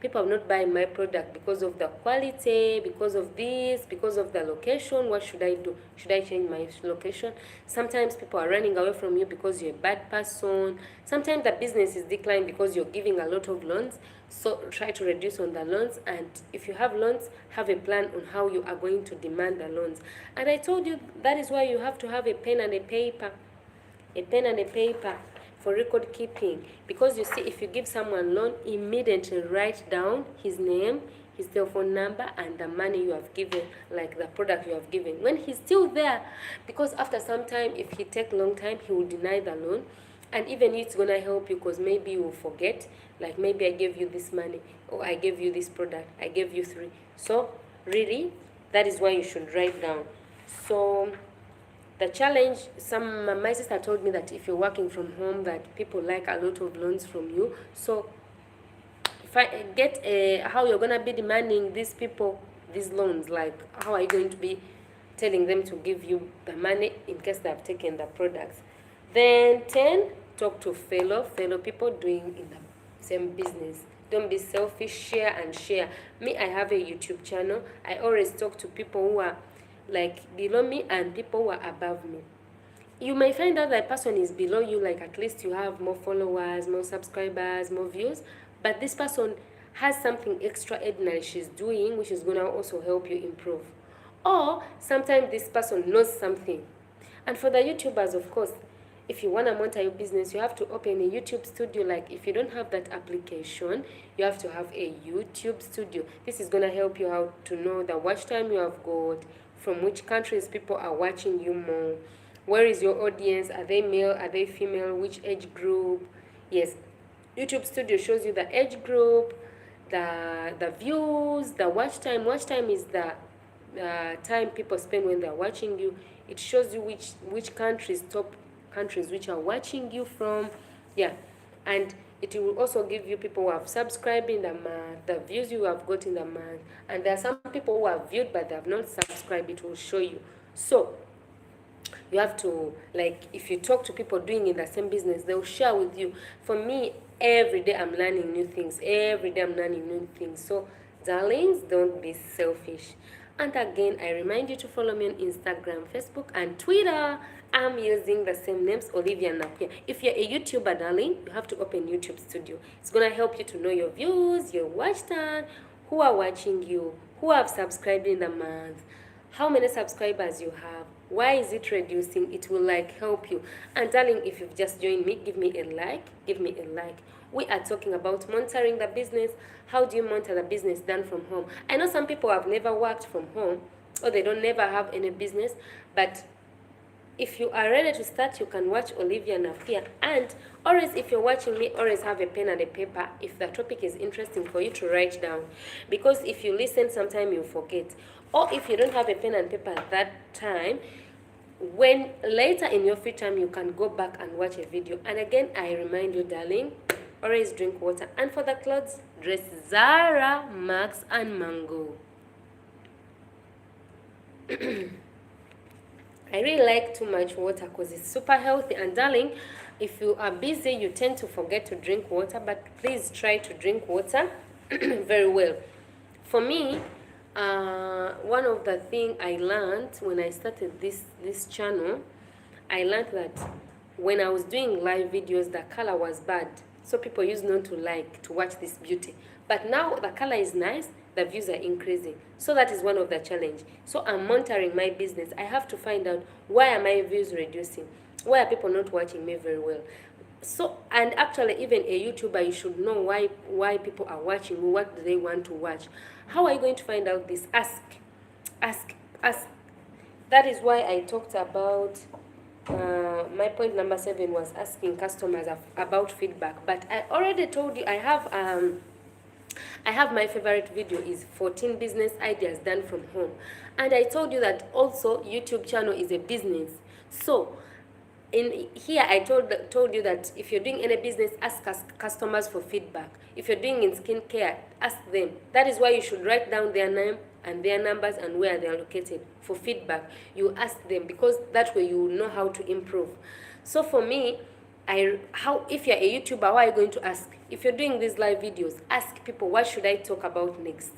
People are not buying my product because of the quality, because of this, because of the location. What should I do? Should I change my location? Sometimes people are running away from you because you're a bad person. Sometimes the business is declining because you're giving a lot of loans. So try to reduce on the loans, and if you have loans, have a plan on how you are going to demand the loans. And I told you that is why you have to have a pen and a paper. A pen and a paper for record keeping, because you see, if you give someone loan, immediately write down his name, his telephone number, and the money you have given, like the product you have given, when he's still there. Because after some time, if he take long time, he will deny the loan. And even it's gonna help you, because maybe you will forget, like maybe I gave you this money, or I gave you this product, I gave you 3. So really, that is why you should write down. So the challenge, my sister told me that if you're working from home, that people like a lot of loans from you. So if I get how you're gonna be demanding these people these loans, like how are you going to be telling them to give you the money in case they have taken the products? Then 10, talk to fellow people doing in the same business. Don't be selfish, share and share. Me, I have a YouTube channel. I always talk to people who are like below me and people who are above me. You may find out that person is below you, like at least you have more followers, more subscribers, more views, but this person has something extraordinary she's doing, which is going to also help you improve. Or sometimes this person knows something. And for the YouTubers, of course, if you want to monitor your business, you have to open a YouTube studio. Like if you don't have that application, you have to have a YouTube studio. This is going to help you out to know the watch time you have got, from which countries people are watching you more, where is your audience, are they male, are they female, which age group. Yes, YouTube studio shows you the age group, the views, the watch time. Watch time is the time people spend when they're watching you. It shows you which countries, top countries which are watching you from. Yeah, and it will also give you people who have subscribed in the month, the views you have got in the month. And there are some people who have viewed but they have not subscribed. It will show you. So you have to, like, if you talk to people doing in the same business, they'll share with you. For me, every day I'm learning new things. Every day I'm learning new things. So darlings, don't be selfish. And again, I remind you to follow me on Instagram, Facebook, and Twitter. I'm using the same names, Olivia Napier. If you're a YouTuber, darling, you have to open YouTube Studio. It's going to help you to know your views, your watch time, who are watching you, who have subscribed in the month, how many subscribers you have, why is it reducing. It will help you. And darling, if you've just joined me, give me a like. We are talking about monitoring the business. How do you monitor the business done from home? I know some people have never worked from home, or they don't never have any business, but if you are ready to start, you can watch Olivia Napier. And always, if you're watching me, always have a pen and a paper if the topic is interesting for you to write down. Because if you listen, sometime you forget. Or if you don't have a pen and paper at that time, when later in your free time, you can go back and watch a video. And again, I remind you, darling, always drink water. And for the clothes, dress Zara, Max, and Mango. I really like too much water because it's super healthy. And darling, if you are busy, you tend to forget to drink water, but please try to drink water very well. For me, one of the things I learned when I started this channel, I learned that when I was doing live videos, the color was bad. So people used not to like to watch this beauty. But now the color is nice, the views are increasing. So that is one of the challenge. So I'm monitoring my business. I have to find out, why are my views reducing? Why are people not watching me very well? So, and actually, even a YouTuber, you should know why people are watching, what do they want to watch. How are you going to find out this? Ask. That is why I talked about, my point number 7 was asking customers about feedback. But I already told you, I have my favorite video is 14 business ideas done from home. And I told you that also YouTube channel is a business. So in here, I told you that if you're doing any business, ask customers for feedback. If you're doing in skincare, ask them. That is why you should write down their name, and their numbers and where they are located for feedback. You ask them, because that way you know how to improve. So for me, if you're a YouTuber, what are you going to ask? If you're doing these live videos, ask people, what should I talk about next?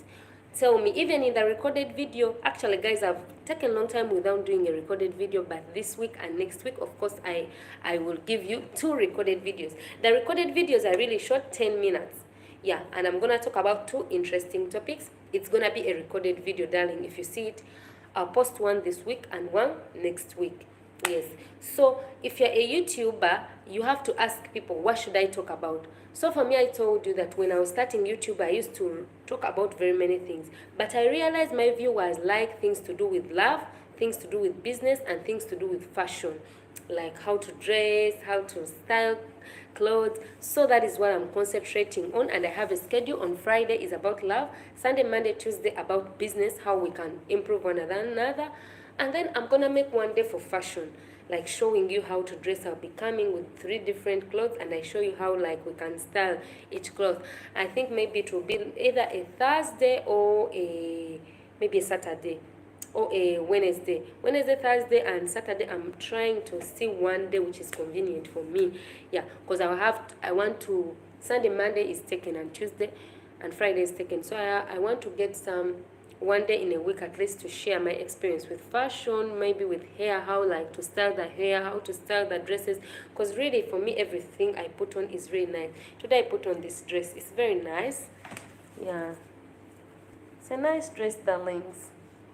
Tell me. Even in the recorded video, actually guys, I've taken a long time without doing a recorded video, but this week and next week, of course, I will give you 2 recorded videos. The recorded videos are really short, 10 minutes. Yeah, and I'm gonna talk about 2 interesting topics. It's gonna be a recorded video, darling. If you see it, I'll post one this week and one next week. Yes. So if you're a YouTuber, you have to ask people, what should I talk about? So for me, I told you that when I was starting YouTube, I used to talk about very many things. But I realized my viewers like things to do with love, things to do with business, and things to do with fashion. Like how to dress, how to style clothes. So that is what I'm concentrating on, and I have a schedule. On Friday is about love, Sunday, Monday, Tuesday about business, how we can improve one another, and then I'm gonna make one day for fashion, like showing you how to dress. I'll be coming with 3 different clothes, and I show you how like we can style each cloth. I think maybe it will be either a Thursday or maybe a Saturday or a Wednesday, Thursday, and Saturday. I'm trying to see one day which is convenient for me. Yeah, because I want to, Sunday, Monday is taken, and Tuesday and Friday is taken. So I want to get some one day in a week at least to share my experience with fashion, maybe with hair, how like to style the hair, how to style the dresses. Because really for me, everything I put on is really nice. Today I put on this dress. It's very nice. Yeah, it's a nice dress, darlings.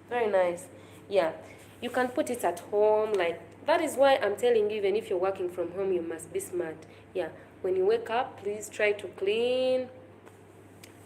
Very nice. Yeah, you can put it at home. Like, that is why I'm telling you, even if you're working from home, you must be smart. Yeah, when you wake up, please try to clean,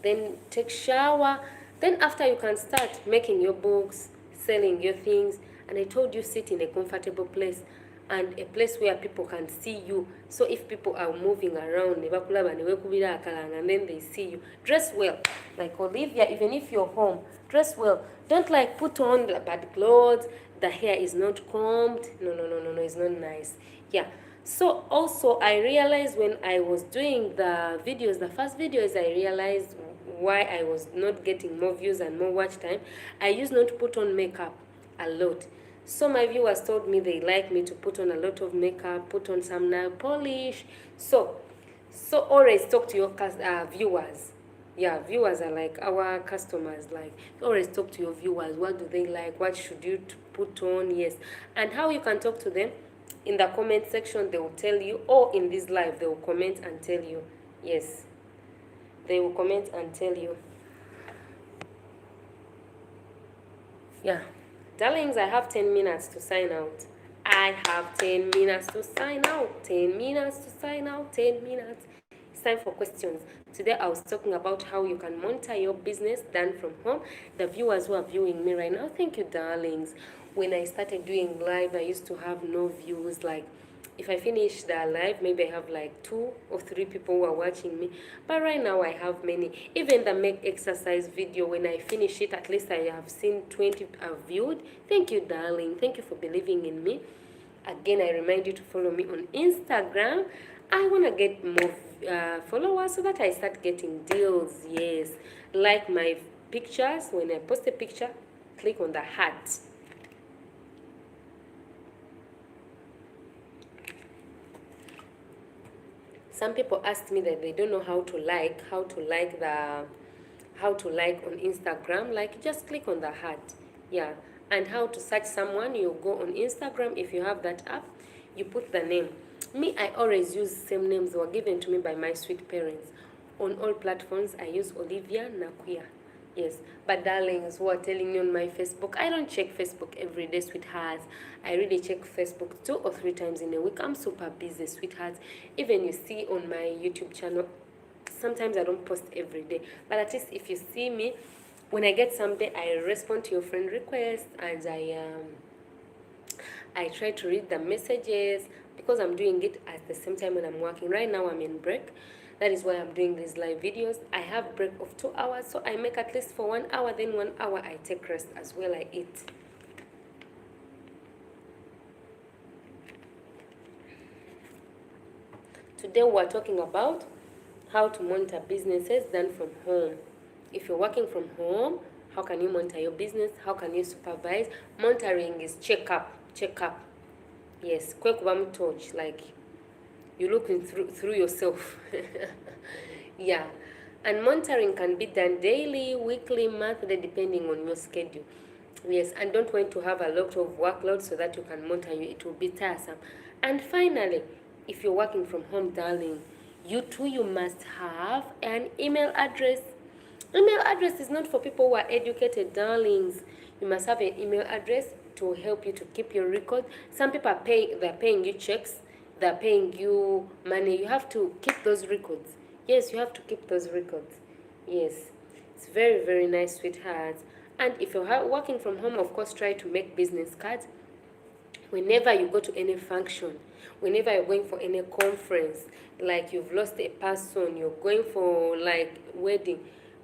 then take shower. Then after, you can start making your books, selling your things. And I told you, sit in a comfortable place, and a place where people can see you. So if people are moving around, and then they see you, dress well. Like Olivia, even if you're home, dress well. Don't like put on bad clothes, the hair is not combed. No, it's not nice. Yeah. So also I realized when I was doing the videos, the first videos, I realized why I was not getting more views and more watch time. I used not to put on makeup a lot. So my viewers told me they like me to put on a lot of makeup, put on some nail polish. So always talk to your viewers. Yeah, viewers are like our customers. Like, always talk to your viewers. What do they like? What should you put on? Yes. And how you can talk to them? In the comment section, they will tell you, or in this live, they will comment and tell you. Yes, they will comment and tell you. Yeah. Darlings, I have 10 minutes to sign out. I have 10 minutes to sign out. 10 minutes to sign out. 10 minutes. It's time for questions. Today I was talking about how you can monitor your business done from home. The viewers who are viewing me right now, thank you, darlings. When I started doing live, I used to have no views. Like, if I finish the live, maybe I have like 2 or 3 people who are watching me. But right now I have many. Even the make exercise video, when I finish it, at least I have seen 20 viewed. Thank you, darling. Thank you for believing in me. Again, I remind you to follow me on Instagram. I want to get more followers so that I start getting deals. Yes. Like my pictures. When I post a picture, click on the heart. Some people asked me that they don't know how to like on Instagram. Like, just click on the heart. Yeah. And how to search someone, you go on Instagram. If you have that app, you put the name. Me, I always use same names that were given to me by my sweet parents. On all platforms, I use Olivia Nakuya. Yes, but darlings who are telling me on my Facebook, I don't check Facebook every day, sweethearts. I really check Facebook 2 or 3 times in a week. I'm super busy, sweethearts. Even you see on my YouTube channel, sometimes I don't post every day. But at least if you see me, when I get something, I respond to your friend request, and I try to read the messages, because I'm doing it at the same time when I'm working. Right now I'm in break. That is why I'm doing these live videos. I have break of 2 hours, so I make at least for 1 hour, then 1 hour I take rest as well, I eat. Today we're talking about how to monitor businesses done from home. If you're working from home, How can you monitor your business? How can you supervise? Monitoring is check up. Yes, quick one touch, like you're looking through yourself. Yeah, and monitoring can be done daily, weekly, monthly, depending on your schedule. Yes, and don't want to have a lot of workload so that you can monitor you. It will be tiresome. And finally, if you're working from home, darling, you must have an email address. Email address is not for people who are educated, darlings. You must have an email address to help you to keep your record. Some people are they're paying you checks, they're paying you money. You have to keep those records. Yes, you have to keep those records. Yes, it's very, very nice, sweethearts. And if you're working from home, of course, try to make business cards. Whenever you go to any function, whenever you're going for any conference, like you've lost a person, you're going for like wedding,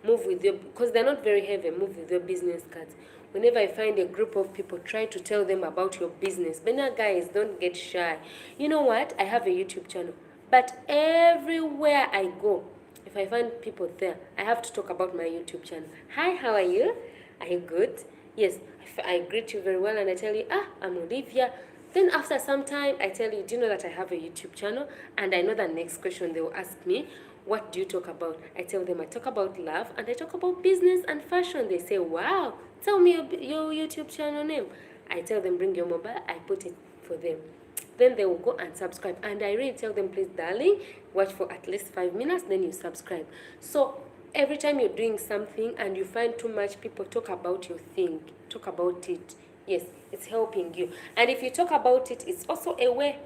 move with your, because they're not very heavy, move with your business cards. Whenever I find a group of people, try to tell them about your business. But now, guys, don't get shy. You know what? I have a YouTube channel, but everywhere I go, if I find people there, I have to talk about my YouTube channel. Hi, how are you? Are you good? Yes, I greet you very well and I tell you, I'm Olivia. Then after some time, I tell you, do you know that I have a YouTube channel? And I know the next question they will ask me, what do you talk about? I tell them I talk about love and I talk about business and fashion. They say, wow, tell me your YouTube channel name. I tell them, bring your mobile, I put it for them. Then they will go and subscribe. And I really tell them, please, darling, watch for at least 5 minutes, then you subscribe. So every time you're doing something and you find too much people talk about your thing, talk about it. Yes, it's helping you. And if you talk about it, it's also a way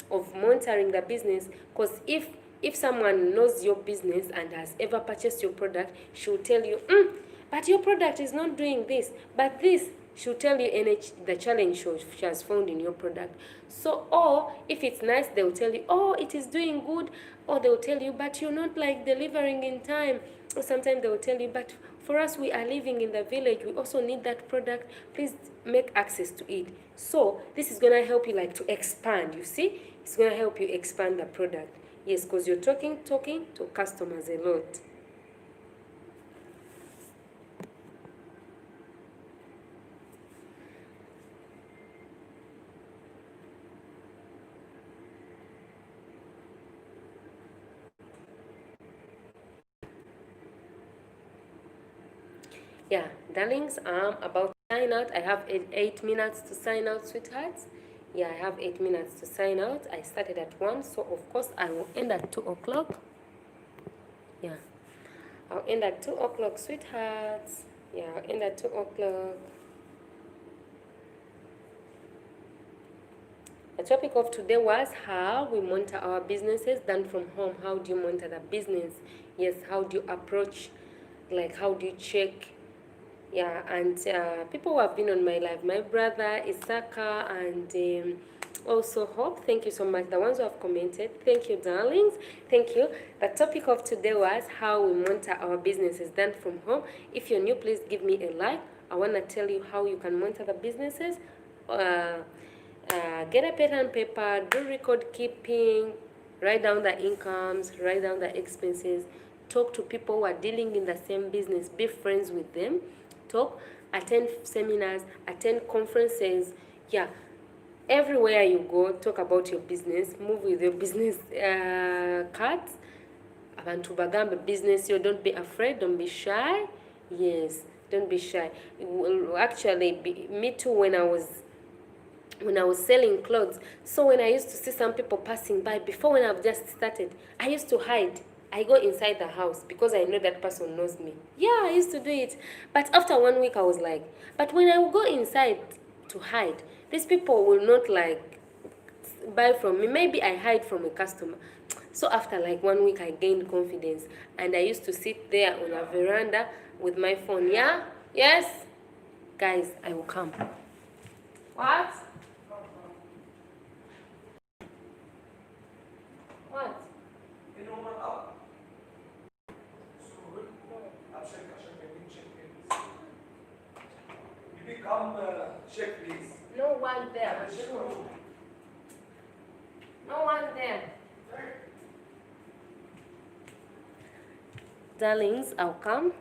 of monitoring the business, because if someone knows your business and has ever purchased your product, she'll tell you, but your product is not doing this, but this. She'll tell you the challenge she has found in your product. So, or if it's nice, they'll tell you, oh, it is doing good. Or they'll tell you, but you're not like delivering in time. Or sometimes they'll tell you, but for us, we are living in the village. We also need that product. Please make access to it. So this is going to help you like to expand, you see? It's going to help you expand the product. Yes, because you're talking to customers a lot. Yeah, darlings, I'm about to sign out. I have 8 minutes to sign out, sweethearts. Yeah, I have 8 minutes to sign out. I started at 1, so of course I will end at 2 o'clock. Yeah, I'll end at 2 o'clock, sweethearts. Yeah, I'll end at 2 o'clock. The topic of today was how we monitor our businesses done from home. How do you monitor the business? Yes, how do you approach, like how do you check? Yeah, and people who have been on my live, my brother, Isaka, and also Hope, thank you so much. The ones who have commented, thank you, darlings. Thank you. The topic of today was how we monitor our businesses done from home. If you're new, please give me a like. I want to tell you how you can monitor the businesses. Get a pen and paper, do record keeping, write down the incomes, write down the expenses, talk to people who are dealing in the same business, be friends with them. Talk, attend seminars, attend conferences. Yeah, everywhere you go, talk about your business, move with your business cards. Abantu bagambe business, you don't be afraid, don't be shy. Yes, don't be shy. Actually, me too, when I was selling clothes. So when I used to see some people passing by, before when I've just started, I used to hide. I go inside the house because I know that person knows me. Yeah, I used to do it. But after 1 week, I was like, but when I go inside to hide, these people will not like buy from me. Maybe I hide from a customer. So after like 1 week, I gained confidence. And I used to sit there on a veranda with my phone. Yeah? Yes? Guys, I will come. What? What? Come check please. No one there. No one there. Darlings, I'll come.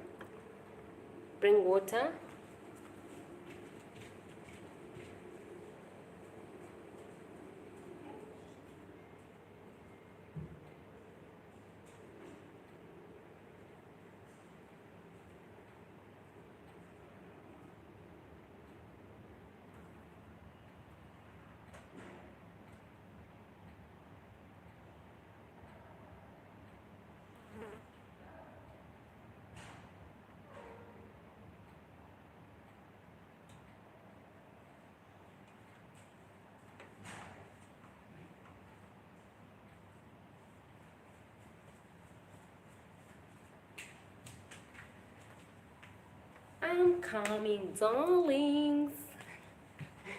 bring water. I'm coming, darlings.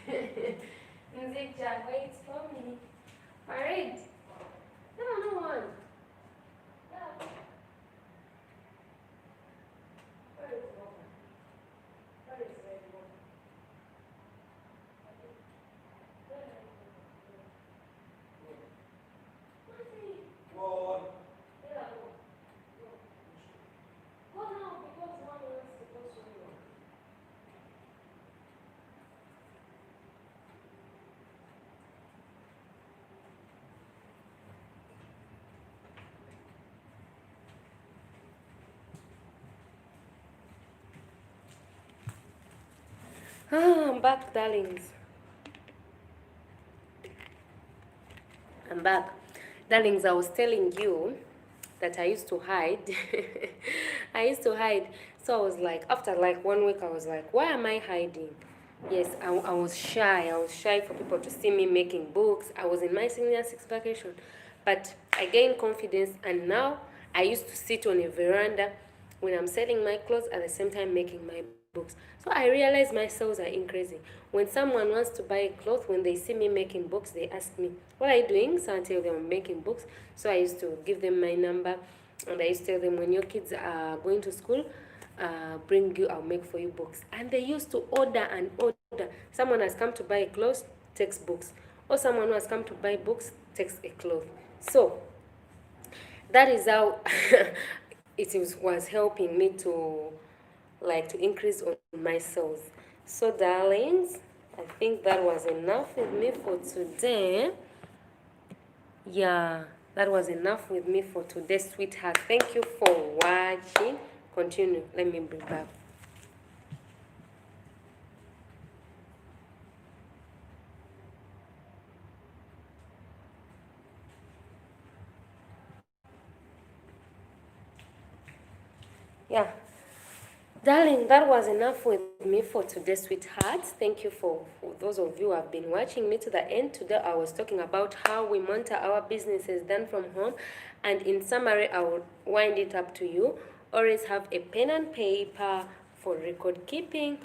Nzija, wait for me. Alright. No one. Yeah. Where is water? Where is red water? One. Yeah, go now because one wants to go somewhere. I'm back, darlings. I'm back. Darlings, I was telling you that I used to hide. I used to hide. So I was like, after like 1 week, I was like, why am I hiding? Yes, I was shy. I was shy for people to see me making books. I was in my senior six vacation. But I gained confidence, and now I used to sit on a veranda when I'm selling my clothes at the same time making my books. So I realized my sales are increasing. When someone wants to buy clothes, when they see me making books, they ask me, what are you doing? So I tell them I'm making books. So I used to give them my number, and I used to tell them, when your kids are going to school, bring you, I'll make for you books. And they used to order and order. Someone has come to buy clothes, takes books. Or someone who has come to buy books, takes a cloth. So that is how was helping me to increase on my sales. So darlings, I think that was enough with me for today. Yeah, that was enough with me for today, sweetheart. Thank you for watching. Continue. Let me bring back. Yeah. Darling, that was enough with me for today, sweethearts. Thank you for those of you who have been watching me to the end. Today I was talking about how we monitor our businesses done from home. And in summary, I will wind it up to you. Always have a pen and paper for record keeping.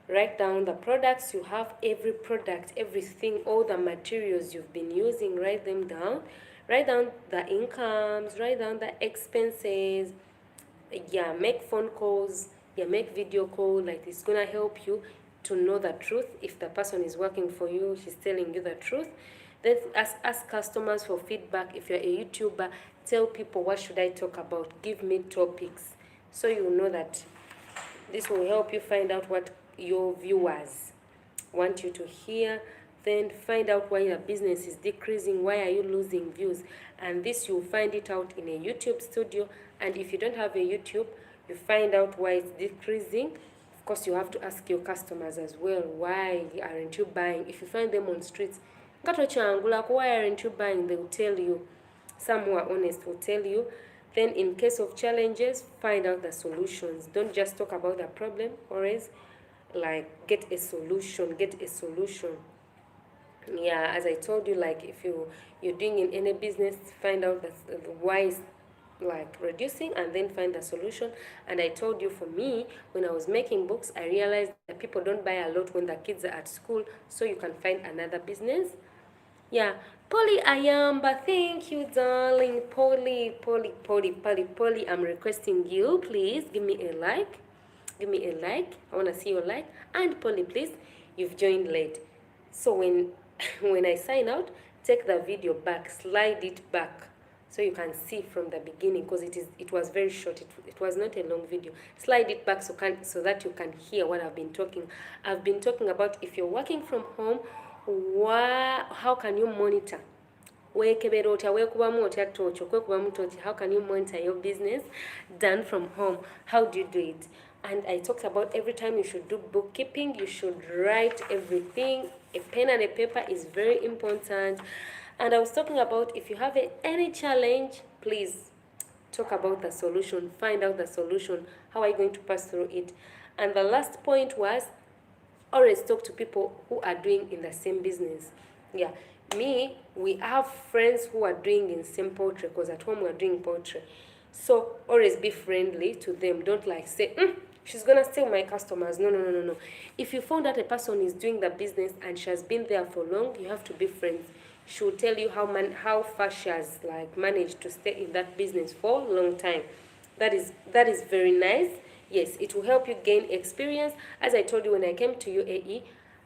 Write down the products you have, every product, everything, all the materials you've been using, write them down. Write down the incomes, write down the expenses. Yeah, make phone calls. Yeah, make video call. Like, it's gonna help you to know the truth. If the person is working for you, she's telling you the truth. Then ask customers for feedback. If you're a YouTuber, tell people, what should I talk about? Give me topics, so you know that this will help you find out what your viewers want you to hear. Then find out why your business is decreasing, why are you losing views, and this you'll find it out in a YouTube studio. And if you don't have a YouTube, you find out why it's decreasing. Of course, you have to ask your customers as well, why aren't you buying? If you find them on streets, why aren't you buying? They will tell you. Some who are honest will tell you. Then in case of challenges, find out the solutions. Don't just talk about the problem, always get a solution. Yeah, as I told you, like, if you're doing in any business, find out the why is reducing, and then find the solution. And I told you, for me, when I was making books, I realized that people don't buy a lot when the kids are at school, so you can find another business. Yeah, Polly Ayamba, thank you, darling. Polly, I'm requesting you, please give me a like. Give me a like. I want to see your like. And Polly, please, you've joined late. So when when I sign out, take the video back, slide it back. so you can see from the beginning, because it was very short. It was not a long video. Slide it back so that you can hear what I've been talking. I've been talking about if you're working from home, how can you monitor? How can you monitor your business done from home? How do you do it? And I talked about every time you should do bookkeeping, you should write everything. A pen and a paper is very important. And I was talking about if you have any challenge, please talk about the solution, find out the solution. How are you going to pass through it? And the last point was always talk to people who are doing in the same business. Yeah, we have friends who are doing in same poultry, because at home we're doing poultry. So always be friendly to them. Don't like say, she's gonna steal my customers. No. If you found that a person is doing the business and she has been there for long, you have to be friends. She will tell you how far she has like managed to stay in that business for a long time. That is very nice. Yes, it will help you gain experience. As I told you, when I came to UAE,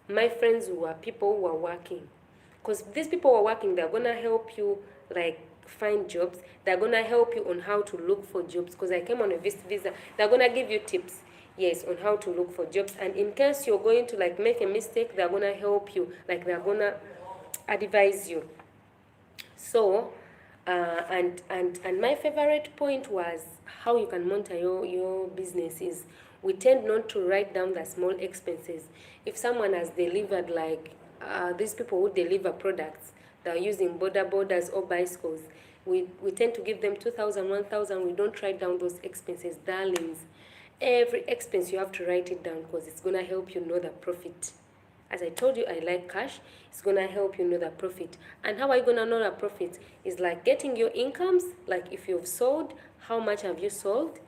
my friends were people who are working. Because these people who are working, they're going to help you like find jobs. They're going to help you on how to look for jobs. Because I came on a visa. They're going to give you tips, yes, on how to look for jobs. And in case you're going to like make a mistake, they're going to help you. Like they're going to advise you. So, and my favorite point was how you can monitor your business is we tend not to write down the small expenses. If someone has delivered like these people who deliver products, they're using borders or bicycles, we tend to give them 2,000, 1,000. We don't write down those expenses, darlings. Every expense you have to write it down, because it's going to help you know the profit. As I told you, I like cash. It's going to help you know the profit. And how are you going to know the profit? Is like getting your incomes, like if you've sold, how much have you sold,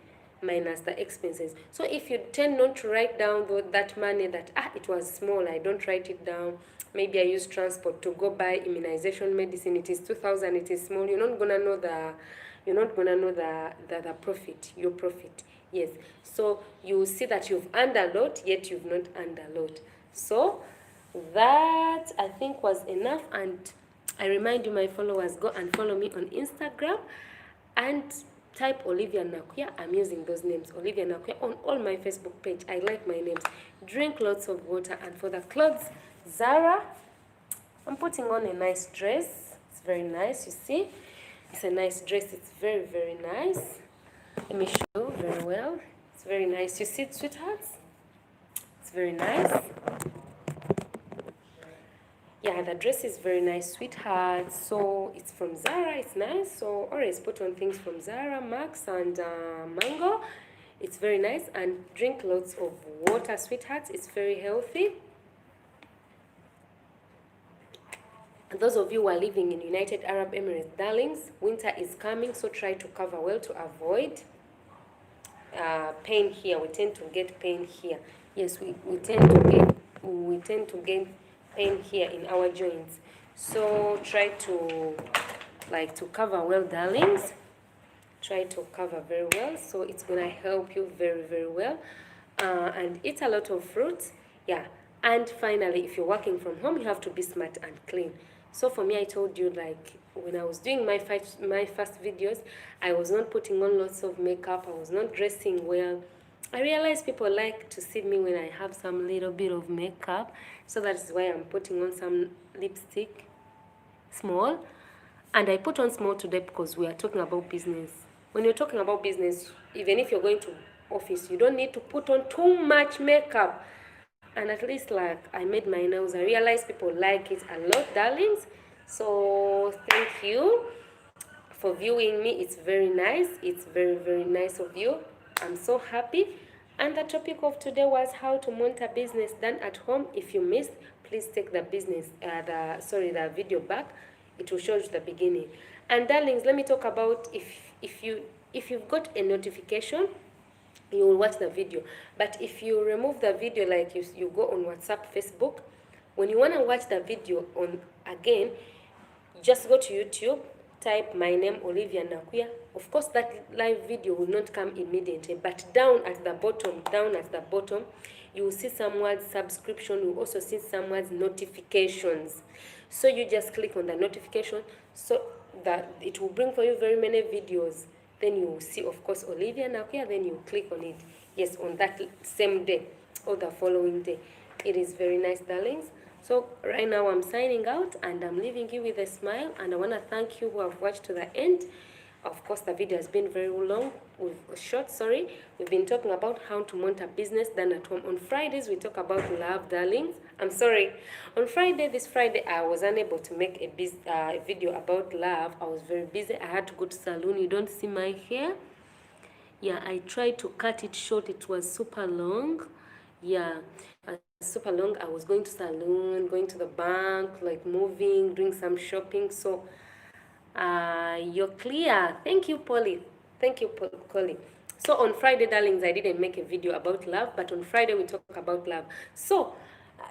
minus the expenses. So if you tend not to write down that money that, it was small, I don't write it down. Maybe I use transport to go buy immunization medicine. It is 2,000, it is small. You're not going to know the profit, your profit. Yes. So you see that you've earned a lot, yet you've not earned a lot. So that I think was enough, and I remind you, my followers, go and follow me on Instagram and type Olivia Nakuya. I'm using those names, Olivia Nakuya, on all my Facebook page. I like my names. Drink lots of water. And for the clothes, Zara, I'm putting on a nice dress. It's very nice, you see. It's a nice dress. It's very, very nice. Let me show you very well. It's very nice. You see it, sweethearts? It's very nice. Yeah, the dress is very nice, sweetheart. So it's from Zara. It's nice. So always put on things from Zara, Max, and Mango. It's very nice. And drink lots of water, sweethearts. It's very healthy. And those of you who are living in United Arab Emirates, darlings, winter is coming, so try to cover well to avoid pain here. We tend to get pain here. Yes, we tend to get pain here in our joints. So try to cover well, darlings. Try to cover very well. So it's gonna help you very, very well. And eat a lot of fruits. Yeah. And finally, if you're working from home, you have to be smart and clean. So for me, I told you, like, when I was doing my first videos, I was not putting on lots of makeup. I was not dressing well. I realized people like to see me when I have some little bit of makeup. So that's why I'm putting on some lipstick, small. And I put on small today because we are talking about business. When you're talking about business, even if you're going to office, you don't need to put on too much makeup. And at least, like, I made my nails. I realized people like it a lot, darlings. So thank you for viewing me. It's very nice. It's very, very nice of you. I'm so happy. And the topic of today was how to monitor business done at home. If you missed, please take the video back. It will show you the beginning. And darlings, let me talk about if you've got a notification, you will watch the video. But if you remove the video, like you go on WhatsApp, Facebook, when you want to watch the video again, just go to YouTube, type my name, Olivia Nakuya. Of course, that live video will not come immediately, but down at the bottom, you will see some words subscription. You will also see some words notifications. So you just click on the notification. So that it will bring for you very many videos. Then you will see, of course, Olivia Nakuya, then you click on it. Yes, on that same day or the following day. It is very nice, darlings. So right now I'm signing out and I'm leaving you with a smile, and I want to thank you who have watched to the end. Of course, the video has been very long, short, sorry. We've been talking about how to mount a business done at home. On Fridays, we talk about love, darlings. I'm sorry. On Friday, this Friday, I was unable to make a video about love. I was very busy. I had to go to salon. You don't see my hair. Yeah, I tried to cut it short. It was super long. Yeah, super long. I was going to salon, going to the bank, like moving, doing some shopping. So you're clear. Thank you, Polly. Thank you, Polly. So on Friday, darlings, I didn't make a video about love, but on Friday we talk about love. So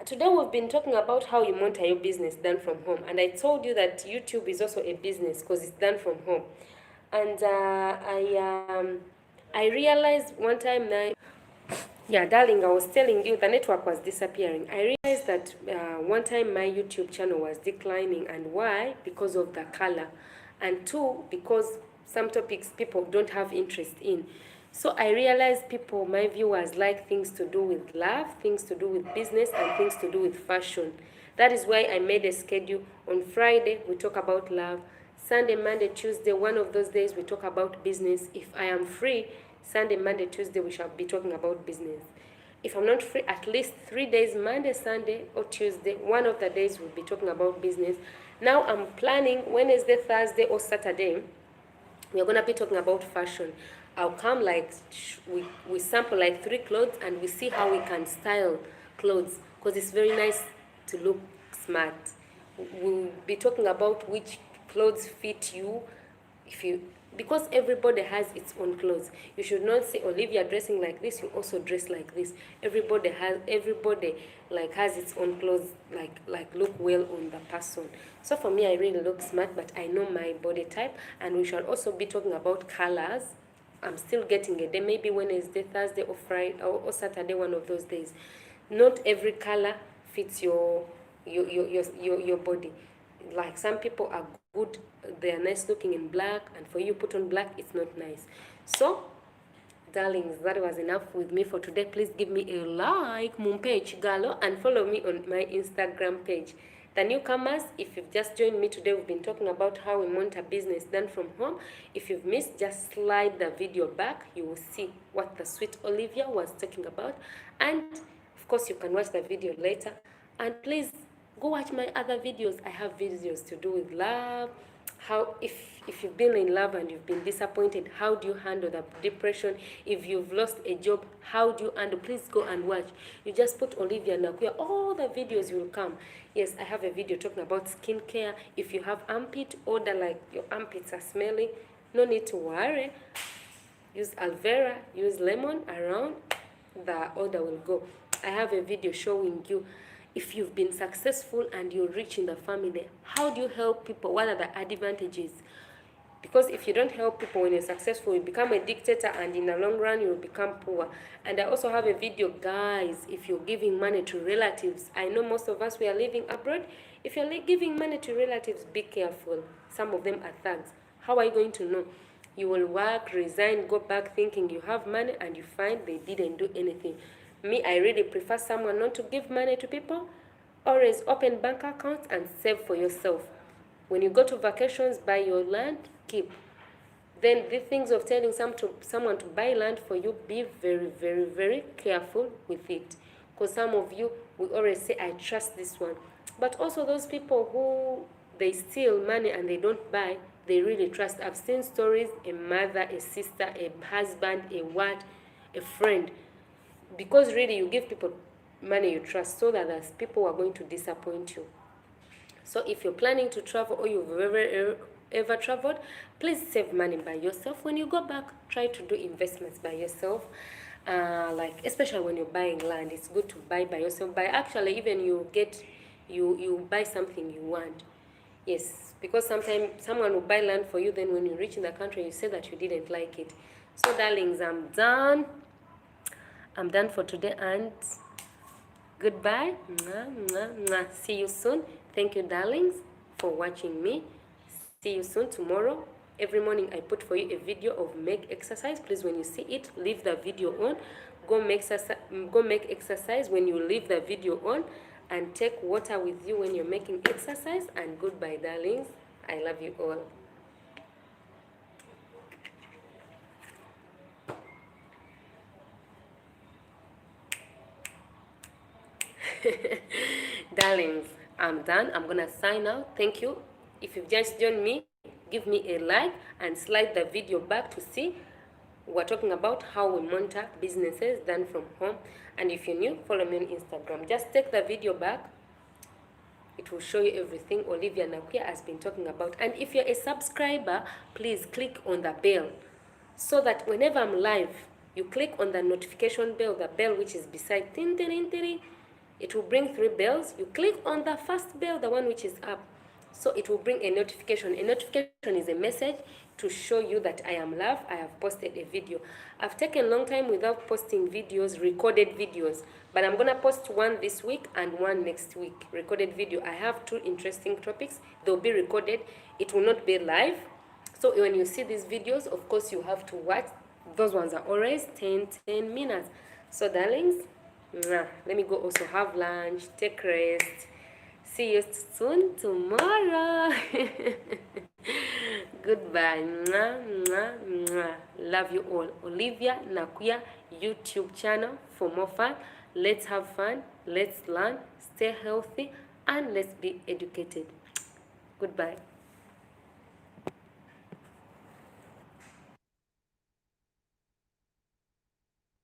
today we've been talking about how you monitor your business done from home, and I told you that YouTube is also a business because it's done from home. And I realized one time that, yeah, darling, I was telling you the network was disappearing. I realized that one time my YouTube channel was declining, and why? Because of the color, and two, because some topics people don't have interest in. So I realized people, my viewers, like things to do with love, things to do with business, and things to do with fashion. That is why I made a schedule. On Friday, we talk about love. Sunday, Monday, Tuesday, one of those days we talk about business. If I am free, Sunday, Monday, Tuesday, we shall be talking about business. If I'm not free, at least 3 days, Monday, Sunday, or Tuesday, one of the days we'll be talking about business. Now I'm planning Wednesday, Thursday, or Saturday, we're going to be talking about fashion. I'll come like, we sample like 3 clothes and we see how we can style clothes, because it's very nice to look smart. We'll be talking about which clothes fit you, because everybody has its own clothes. You should not say Olivia dressing like this, you also dress like this. Everybody like has its own clothes, like look well on the person. So for me, I really look smart, but I know my body type. And we shall also be talking about colors. I'm still getting a day, maybe Wednesday, Thursday, or Friday, or Saturday, one of those days. Not every color fits your body. Like some people are good, they are nice looking in black, and for you put on black, it's not nice. So darlings, that was enough with me for today. Please give me a like, Mumpe Chigalo, and follow me on my Instagram page. The newcomers, if you've just joined me today, we've been talking about how we mount a business done from home. If you've missed, just slide the video back. You will see what the sweet Olivia was talking about. And of course, you can watch the video later. And please go watch my other videos. I have videos to do with love. How, if you've been in love and you've been disappointed, how do you handle the depression? If you've lost a job, how do you handle? Please go and watch. You just put Olivia Nakuya, all the videos will come. Yes, I have a video talking about skincare. If you have armpit odor, like your armpits are smelling, no need to worry. Use aloe vera, use lemon around, the odor will go. I have a video showing you, if you've been successful and you're rich in the family, how do you help people? What are the advantages? Because if you don't help people when you're successful, you become a dictator, and in the long run, you'll become poor. And I also have a video, guys, if you're giving money to relatives. I know most of us, we are living abroad. If you're giving money to relatives, be careful. Some of them are thugs. How are you going to know? You will work, resign, go back thinking you have money, and you find they didn't do anything. Me, I really prefer someone not to give money to people. Always open bank accounts and save for yourself. When you go to vacations, buy your land, keep. Then the things of telling someone to buy land for you, be very, very, very careful with it. Because some of you will always say, I trust this one. But also those people who they steal money and they don't buy, they really trust. I've seen stories, a mother, a sister, a husband, a friend. Because really you give people money you trust, so that there's people who are going to disappoint you. So if you're planning to travel, or you've ever traveled, please save money by yourself. When you go back, try to do investments by yourself. Like especially when you're buying land, it's good to buy by yourself. By actually, even you buy something you want. Yes, because sometimes someone will buy land for you, then when you reach in the country, you say that you didn't like it. So darlings, I'm done. I'm done for today, and goodbye. Mwah, mwah, mwah. See you soon. Thank you, darlings, for watching me. See you soon tomorrow. Every morning I put for you a video of make exercise. Please, when you see it, leave the video on. Go make exercise when you leave the video on, and take water with you when you're making exercise. And goodbye, darlings. I love you all. Darlings, I'm done. I'm gonna sign out. Thank you. If you've just joined me, give me a like and slide the video back to see. We're talking about how we monitor businesses done from home. And if you're new, follow me on Instagram. Just take the video back. It will show you everything Olivia Nakuya has been talking about. And if you're a subscriber, please click on the bell so that whenever I'm live, you click on the notification bell, the bell which is beside tin, tin, tin, tin. It will bring 3 bells. You click on the first bell, the one which is up. So it will bring a notification. A notification is a message to show you that I am live, I have posted a video. I've taken a long time without posting videos, recorded videos. But I'm going to post one this week and one next week. Recorded video. I have 2 interesting topics. They'll be recorded. It will not be live. So when you see these videos, of course, you have to watch. Those ones are always 10 minutes. So darlings, let me go also have lunch, take rest. See you soon tomorrow. Goodbye. Love you all. Olivia Nakuya YouTube channel for more fun. Let's have fun. Let's learn. Stay healthy. And let's be educated. Goodbye.